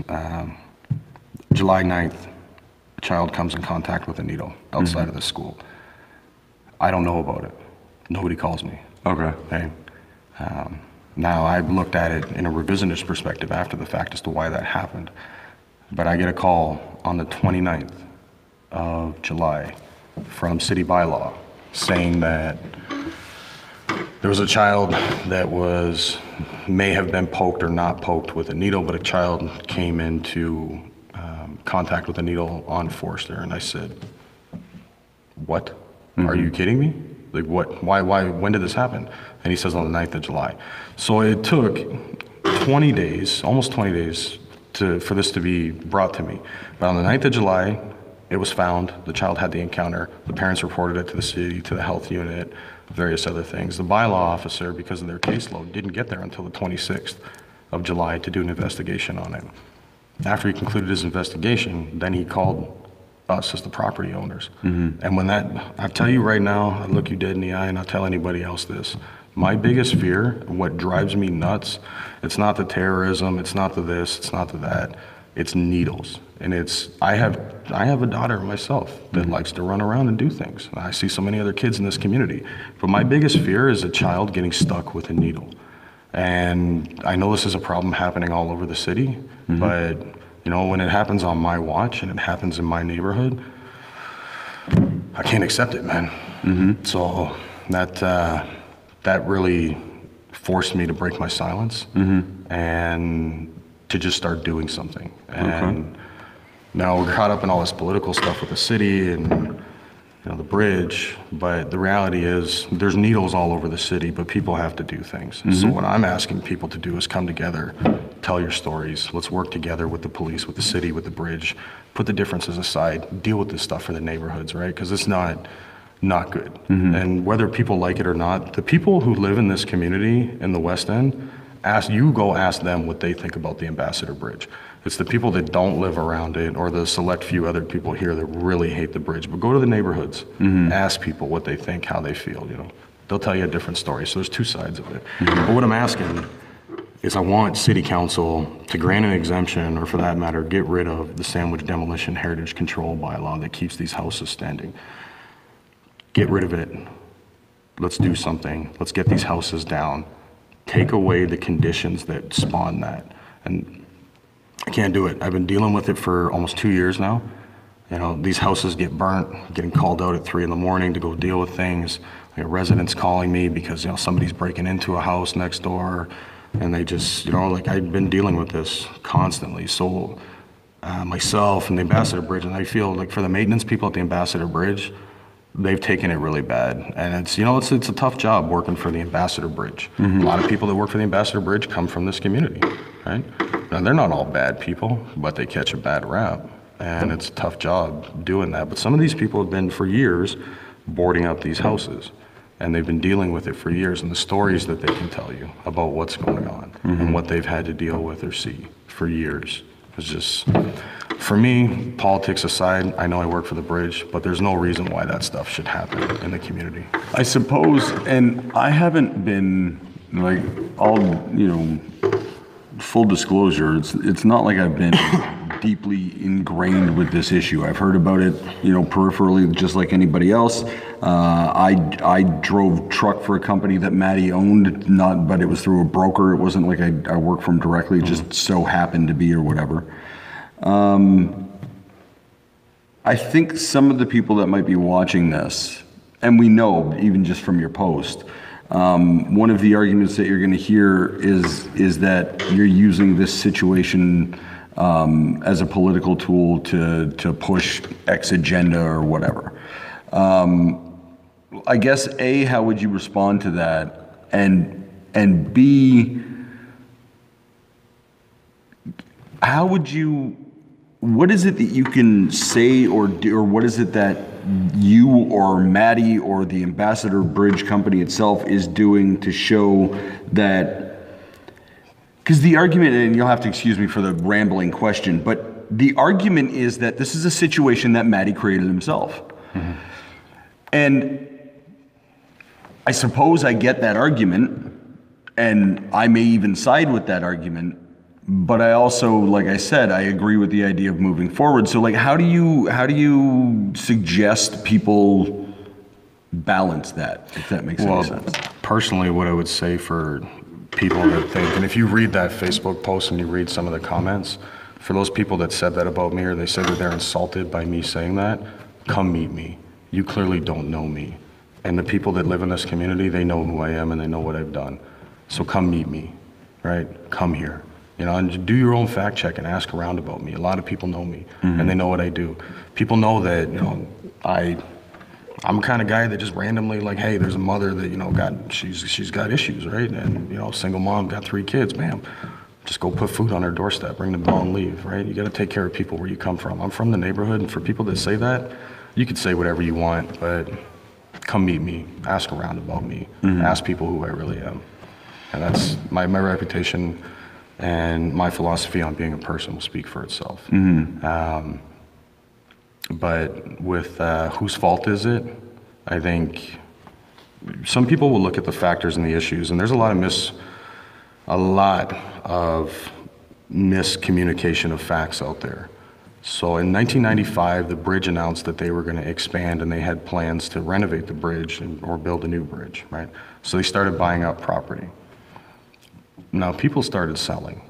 [SPEAKER 2] July 9th, a child comes in contact with a needle outside of the school. I don't know about it. Nobody calls me. Okay. Now, I looked at it in a revisionist perspective after the fact as to why that happened. But I get a call on the 29th of July from City Bylaw saying that there was a child that may have been poked or not poked with a needle, but a child came into contact with a needle on Forrester. And I said, what? Are you kidding me? Like what, why, when did this happen? And he says on the 9th of July. So it took 20 days, almost 20 days for this to be brought to me. But on the 9th of July, it was found, the child had the encounter, the parents reported it to the city, to the health unit, various other things. The bylaw officer, because of their caseload, didn't get there until the 26th of July to do an investigation on it. After he concluded his investigation, then he called us as the property owners. And when I tell you right now, I look you dead in the eye and I'll tell anybody else this. My biggest fear, what drives me nuts, it's not the terrorism, it's not the this, it's not the that, it's needles. And I have a daughter myself that likes to run around and do things. I see so many other kids in this community. But my biggest fear is a child getting stuck with a needle. And I know this is a problem happening all over the city, but you know, when it happens on my watch and it happens in my neighborhood, I can't accept it, man. So that really forced me to break my silence and to just start doing something. And now we're caught up in all this political stuff with the city and the bridge, but the reality is there's needles all over the city, but people have to do things. So what I'm asking people to do is come together, tell your stories. Let's work together with the police, with the city, with the bridge, put the differences aside, deal with this stuff for the neighborhoods, right? Because it's not good. And whether people like it or not, the people who live in this community in the West End, go ask them what they think about the Ambassador Bridge. It's the people that don't live around it or the select few other people here that really hate the bridge. But go to the neighborhoods, ask people what they think, how they feel, They'll tell you a different story. So there's two sides of it. But what I'm asking is I want City Council to grant an exemption, or for that matter, get rid of the Sandwich Demolition Heritage Control Bylaw that keeps these houses standing. Get rid of it. Let's do something. Let's get these houses down. Take away the conditions that spawn that. And I can't do it. I've been dealing with it for almost 2 years now. These houses get burnt, getting called out at 3 in the morning to go deal with things. I got residents calling me because, somebody's breaking into a house next door, and they just, I've been dealing with this constantly. So myself and the Ambassador Bridge, and I feel like for the maintenance people at the Ambassador Bridge, they've taken it really bad. And it's a tough job working for the Ambassador Bridge. A lot of people that work for the Ambassador Bridge come from this community, right? Now, they're not all bad people, but they catch a bad rap. And it's a tough job doing that. But some of these people have been for years boarding up these houses. And they've been dealing with it for years. And the stories that they can tell you about what's going on and what they've had to deal with or see for years. It's just, for me, politics aside, I know I work for the bridge, but there's no reason why that stuff should happen in the community.
[SPEAKER 3] I suppose, and I haven't been, full disclosure, it's not like I've been deeply ingrained with this issue. I've heard about it, peripherally, just like anybody else. I drove truck for a company that Maddie owned, but it was through a broker. It wasn't like I worked for him directly. It just so happened to be or whatever. I think some of the people that might be watching this, and we know even just from your post, one of the arguments that you're going to hear is that you're using this situation as a political tool to push X agenda or whatever. I guess A, how would you respond to that, and B, what is it that you can say or do, or what is it that you or Maddie or the Ambassador Bridge Company itself is doing to show that, because the argument, and you'll have to excuse me for the rambling question, but the argument is that this is a situation that Maddie created himself. And I suppose I get that argument, and I may even side with that argument, but I also, like I said, I agree with the idea of moving forward. So how do you suggest people balance that, if that makes any sense?
[SPEAKER 2] Personally, what I would say for people that think, and if you read that Facebook post and you read some of the comments, for those people that said that about me, or they said that they're insulted by me saying that, come meet me. You clearly don't know me. And the people that live in this community, they know who I am and they know what I've done. So come meet me, right? Come here. And do your own fact check and ask around about me. A lot of people know me and they know what I do. People know that, I I'm the kind of guy that just randomly like, hey, there's a mother that, you know, she's got issues, right? And, you know, single mom, got 3 kids, bam. Just go put food on her doorstep, ring the bell and leave, right? You got to take care of people where you come from. I'm from the neighborhood, and for people that say that, you can say whatever you want, but come meet me, ask around about me, ask people who I really am. And that's my reputation and my philosophy on being a person will speak for itself. But with whose fault is it? I think some people will look at the factors and the issues, and there's a lot of miscommunication of facts out there. So in 1995, the bridge announced that they were going to expand, and they had plans to renovate the bridge or build a new bridge, right? So they started buying up property. Now people started selling.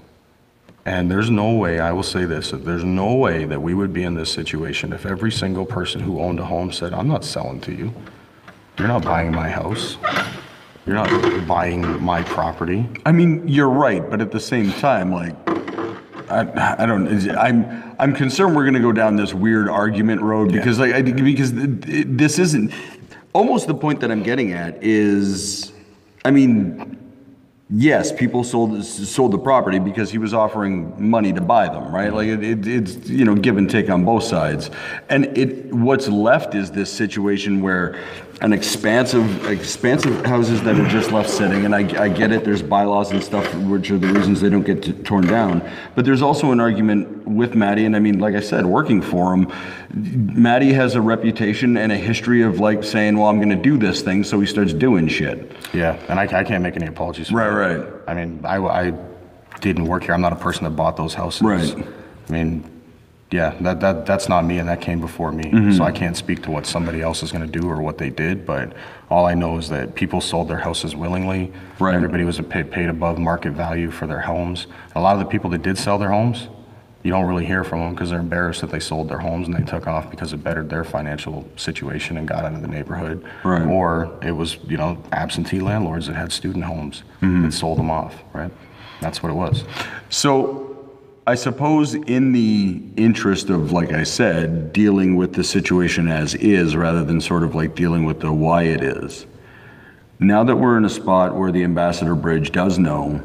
[SPEAKER 2] And there's no way, I will say this, that there's no way that we would be in this situation if every single person who owned a home said, I'm not selling to you. You're not buying my house. You're not buying my property.
[SPEAKER 3] I mean, you're right, but at the same time, like, I'm concerned we're going to go down this weird argument road because this isn't, almost the point that I'm getting at is, I mean, yes, people sold the property because he was offering money to buy them, right? Like it's you know, give and take on both sides. And what's left is this situation where an expansive houses that are just left sitting, and I get it, there's bylaws and stuff which are the reasons they don't get torn down. But there's also an argument with Matty, and I mean, like I said, working for him, Matty has a reputation and a history of like saying, well, I'm going to do this thing, so he starts doing shit.
[SPEAKER 2] Yeah, and I can't make any apologies for that.
[SPEAKER 3] Right.
[SPEAKER 2] I mean, I didn't work here. I'm not a person that bought those houses.
[SPEAKER 3] Right.
[SPEAKER 2] I mean, yeah, that's not me, and that came before me. So I can't speak to what somebody else is going to do or what they did, but all I know is that people sold their houses willingly.
[SPEAKER 3] Right.
[SPEAKER 2] Everybody was paid above market value for their homes. A lot of the people that did sell their homes, you don't really hear from them because they're embarrassed that they sold their homes and they took off because it bettered their financial situation and got out of the neighborhood.
[SPEAKER 3] Right.
[SPEAKER 2] Or it was, you know, absentee landlords that had student homes that sold them off, right? That's what it was.
[SPEAKER 3] So I suppose in the interest of, like I said, dealing with the situation as is rather than sort of like dealing with the why it is, now that we're in a spot where the Ambassador Bridge does know,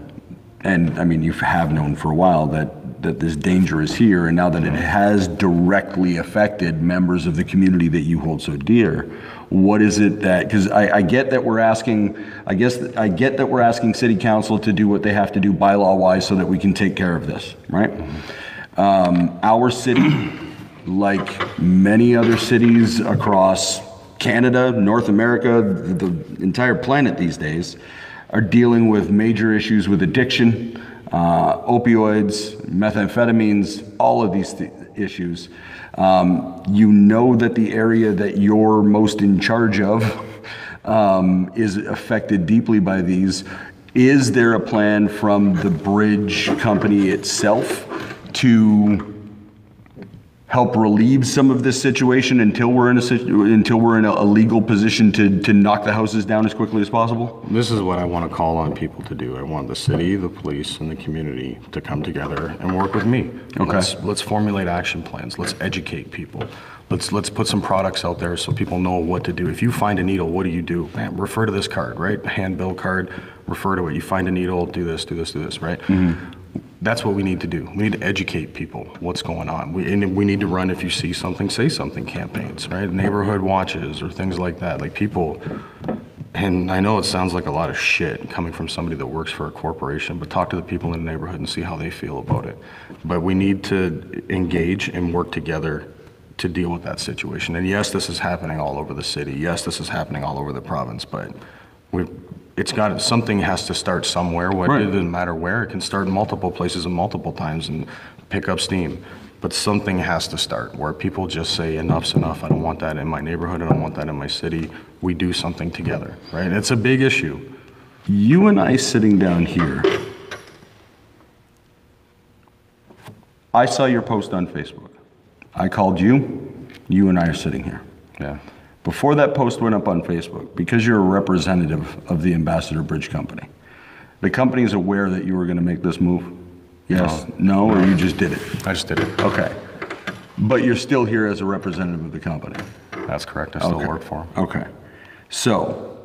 [SPEAKER 3] and I mean you have known for a while that this danger is here, and now that it has directly affected members of the community that you hold so dear, what is it that, because I get that we're asking, I get that we're asking city council to do what they have to do bylaw wise so that we can take care of this, right? Our city, like many other cities across Canada, North America, the entire planet these days, are dealing with major issues with addiction, opioids, methamphetamines, all of these issues. You know that the area that you're most in charge of is affected deeply by these. Is there a plan from the bridge company itself to help relieve some of this situation until we're in a legal position to knock the houses down as quickly as possible?
[SPEAKER 2] This is what I want to call on people to do. I want the city, the police, and the community to come together and work with me.
[SPEAKER 3] Okay.
[SPEAKER 2] Let's formulate action plans. Let's educate people. Let's put some products out there so people know what to do. If you find a needle, what do? Man, refer to this card, right? A handbill card, refer to it. You find a needle, do this, right? That's what we need to do. We need to educate people what's going on. We need to run if you see something, say something campaigns, right? Neighborhood watches or things like that. Like people, and I know it sounds like a lot of shit coming from somebody that works for a corporation, but talk to the people in the neighborhood and see how they feel about it. But we need to engage and work together to deal with that situation. And yes, this is happening all over the city. Yes, this is happening all over the province, but something has to start somewhere.
[SPEAKER 3] Right.
[SPEAKER 2] It doesn't matter where. It can start in multiple places and multiple times and pick up steam. But something has to start where people just say enough's enough. I don't want that in my neighborhood. I don't want that in my city. We do something together, right? It's a big issue.
[SPEAKER 3] You and I sitting down here, I saw your post on Facebook. I called you, you and I are sitting here.
[SPEAKER 2] Yeah.
[SPEAKER 3] Before that post went up on Facebook, because you're a representative of the Ambassador Bridge Company, the company is aware that you were going to make this move? Yes? No? Or you just did it?
[SPEAKER 2] I just did it.
[SPEAKER 3] Okay. But you're still here as a representative of the company?
[SPEAKER 2] That's correct. I still work for him.
[SPEAKER 3] Okay. So,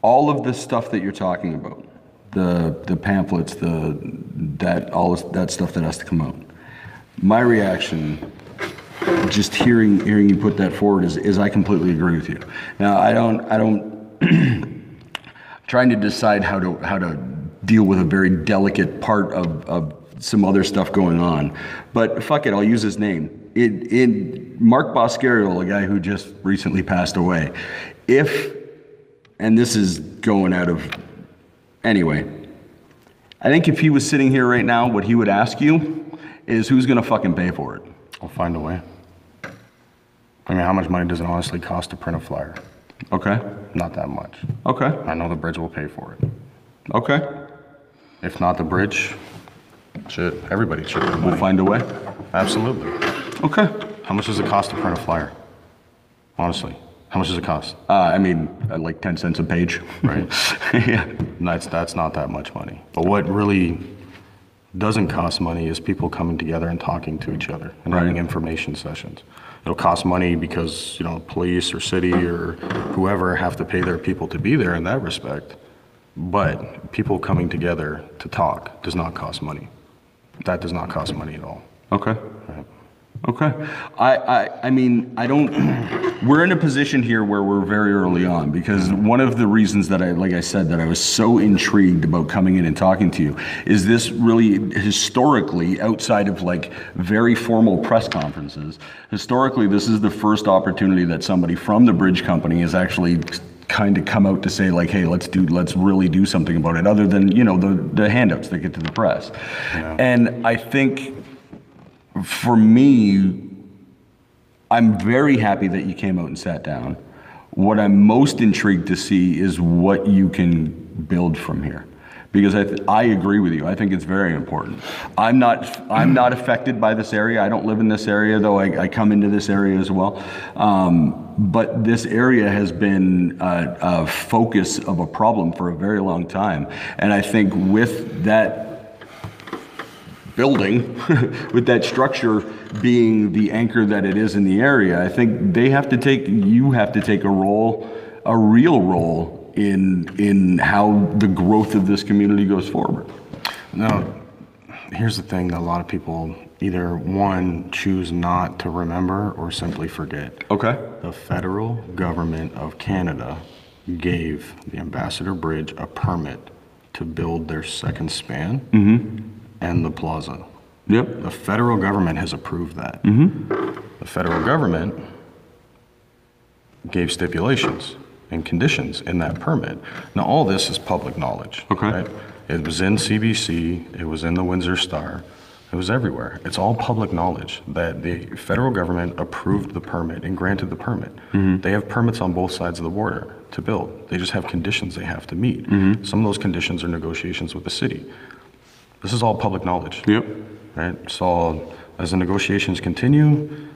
[SPEAKER 3] all of the stuff that you're talking about, the pamphlets, all that stuff that has to come out. My reaction, just hearing you put that forward, is I completely agree with you. Now, I don't. Trying to decide how to deal with a very delicate part of some other stuff going on, but fuck it, I'll use his name. In Mark Boscariol, a guy who just recently passed away, and this is going out of, anyway, I think if he was sitting here right now, what he would ask you is who's gonna fucking pay for it?
[SPEAKER 2] I'll find a way. I mean, how much money does it honestly cost to print a flyer?
[SPEAKER 3] Okay.
[SPEAKER 2] Not that much.
[SPEAKER 3] Okay.
[SPEAKER 2] I know the bridge will pay for it.
[SPEAKER 3] Okay.
[SPEAKER 2] If not the bridge, shit, everybody should.
[SPEAKER 3] We'll find a way.
[SPEAKER 2] Absolutely.
[SPEAKER 3] Okay.
[SPEAKER 2] How much does it cost to print a flyer? Honestly, how much does it cost?
[SPEAKER 3] I mean, like 10 cents a page.
[SPEAKER 2] Right.
[SPEAKER 3] Yeah.
[SPEAKER 2] That's not that much money. But what really doesn't cost money is people coming together and talking to each other and having information sessions. It'll cost money because, police or city or whoever have to pay their people to be there in that respect. But people coming together to talk does not cost money. That does not cost money at all.
[SPEAKER 3] Okay.
[SPEAKER 2] Right.
[SPEAKER 3] Okay. I mean, we're in a position here where we're very early on, because one of the reasons that I was so intrigued about coming in and talking to you is this really historically, outside of like very formal press conferences, historically, this is the first opportunity that somebody from the bridge company has actually kind of come out to say like, hey, let's really do something about it, other than, the handouts that get to the press.
[SPEAKER 2] Yeah.
[SPEAKER 3] And I think, for me, I'm very happy that you came out and sat down. What I'm most intrigued to see is what you can build from here, because I agree with you. I think it's very important. I'm not affected by this area. I don't live in this area, though I come into this area as well. But this area has been a focus of a problem for a very long time, and I think with that building, with that structure being the anchor that it is in the area, I think you have to take a real role in how the growth of this community goes forward.
[SPEAKER 2] Now, here's the thing that a lot of people either, one, choose not to remember or simply forget.
[SPEAKER 3] Okay.
[SPEAKER 2] The federal government of Canada gave the Ambassador Bridge a permit to build their second span. Mm-hmm. And the plaza.
[SPEAKER 3] Yep.
[SPEAKER 2] The federal government has approved that.
[SPEAKER 3] Mm-hmm.
[SPEAKER 2] The federal government gave stipulations and conditions in that permit. Now, all this is public knowledge.
[SPEAKER 3] Okay.
[SPEAKER 2] Right? It was in CBC, it was in the Windsor Star, it was everywhere. It's all public knowledge that the federal government approved the permit and granted the permit. Mm-hmm. They have permits on both sides of the border to build. They just have conditions they have to meet. Mm-hmm. Some of those conditions are negotiations with the city. This is all public knowledge.
[SPEAKER 3] Yep.
[SPEAKER 2] Right? So as the negotiations continue,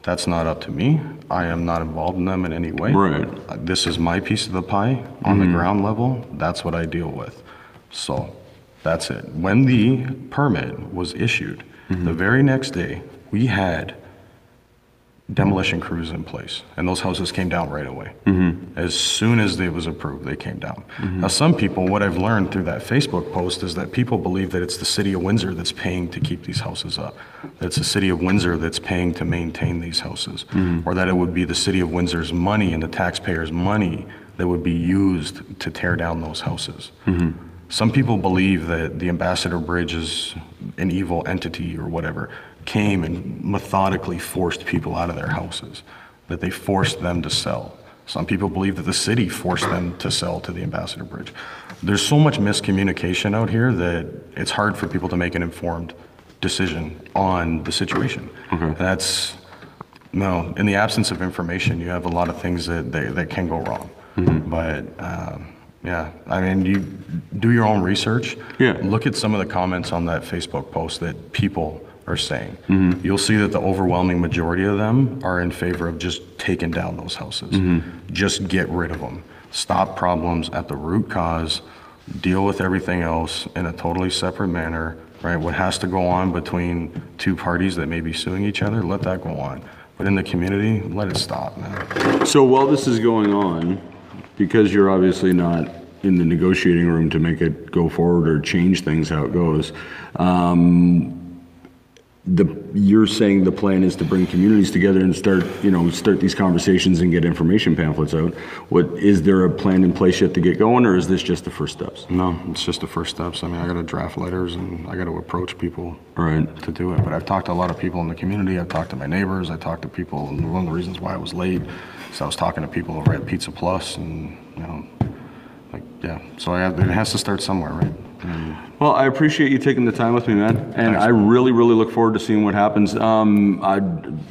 [SPEAKER 2] that's not up to me. I am not involved in them in any way.
[SPEAKER 3] Right.
[SPEAKER 2] This is my piece of the pie on the ground level. That's what I deal with. So that's it. When the permit was issued, the very next day, we had demolition crews in place, and those houses came down right away. As soon as it was approved, they came down. Now, some people, what I've learned through that Facebook post is that people believe that it's the city of Windsor that's paying to keep these houses up, that it's the city of Windsor that's paying to maintain these houses, or that it would be the city of Windsor's money and the taxpayers' money that would be used to tear down those houses. Some people believe that the Ambassador Bridge is an evil entity or whatever, came and methodically forced people out of their houses, that they forced them to sell. Some people believe that the city forced them to sell to the Ambassador Bridge. There's so much miscommunication out here that it's hard for people to make an informed decision on the situation. That's, no, in the absence of information, you have a lot of things that can go wrong. But yeah, I mean, you do your own research.
[SPEAKER 3] Yeah.
[SPEAKER 2] Look at some of the comments on that Facebook post that people are saying. You'll see that the overwhelming majority of them are in favor of just taking down those houses. Just get rid of them. Stop problems at the root cause, deal with everything else in a totally separate manner, right? What has to go on between two parties that may be suing each other, let that go on. But in the community, let it stop, man.
[SPEAKER 3] So while this is going on, because you're obviously not in the negotiating room to make it go forward or change things how it goes, you're saying the plan is to bring communities together and start these conversations and get information pamphlets out. Is there a plan in place yet to get going, or is this just the first steps?
[SPEAKER 2] No, it's just the first steps. I mean, I got to draft letters and I got to approach people to do it. But I've talked to a lot of people in the community. I've talked to my neighbors. I talked to people. And one of the reasons why I was late is I was talking to people over at Pizza Plus, and so it has to start somewhere, right?
[SPEAKER 3] Well, I appreciate you taking the time with me, man. And
[SPEAKER 2] Thanks.
[SPEAKER 3] I really, really look forward to seeing what happens. I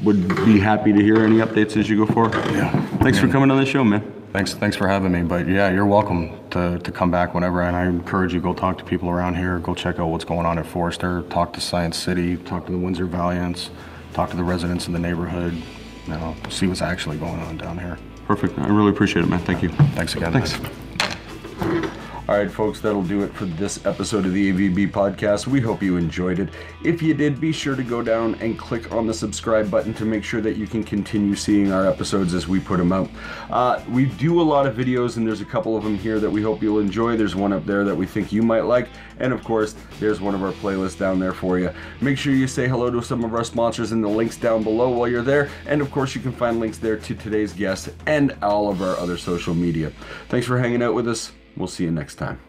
[SPEAKER 3] would be happy to hear any updates as you go forward.
[SPEAKER 2] Yeah.
[SPEAKER 3] Thanks for coming on the show, man.
[SPEAKER 2] Thanks for having me. But yeah, you're welcome to come back whenever. And I encourage you, go talk to people around here. Go check out what's going on at Forester. Talk to Science City. Talk to the Windsor Valiants. Talk to the residents in the neighborhood. See what's actually going on down here.
[SPEAKER 3] Perfect. I really appreciate it, man. Thank you.
[SPEAKER 2] Thanks again.
[SPEAKER 3] Thanks. All right, folks, that'll do it for this episode of the AVB Podcast. We hope you enjoyed it. If you did, be sure to go down and click on the subscribe button to make sure that you can continue seeing our episodes as we put them out. We do a lot of videos, and there's a couple of them here that we hope you'll enjoy. There's one up there that we think you might like, and of course, there's one of our playlists down there for you. Make sure you say hello to some of our sponsors in the links down below while you're there, and of course, you can find links there to today's guest and all of our other social media. Thanks for hanging out with us. We'll see you next time.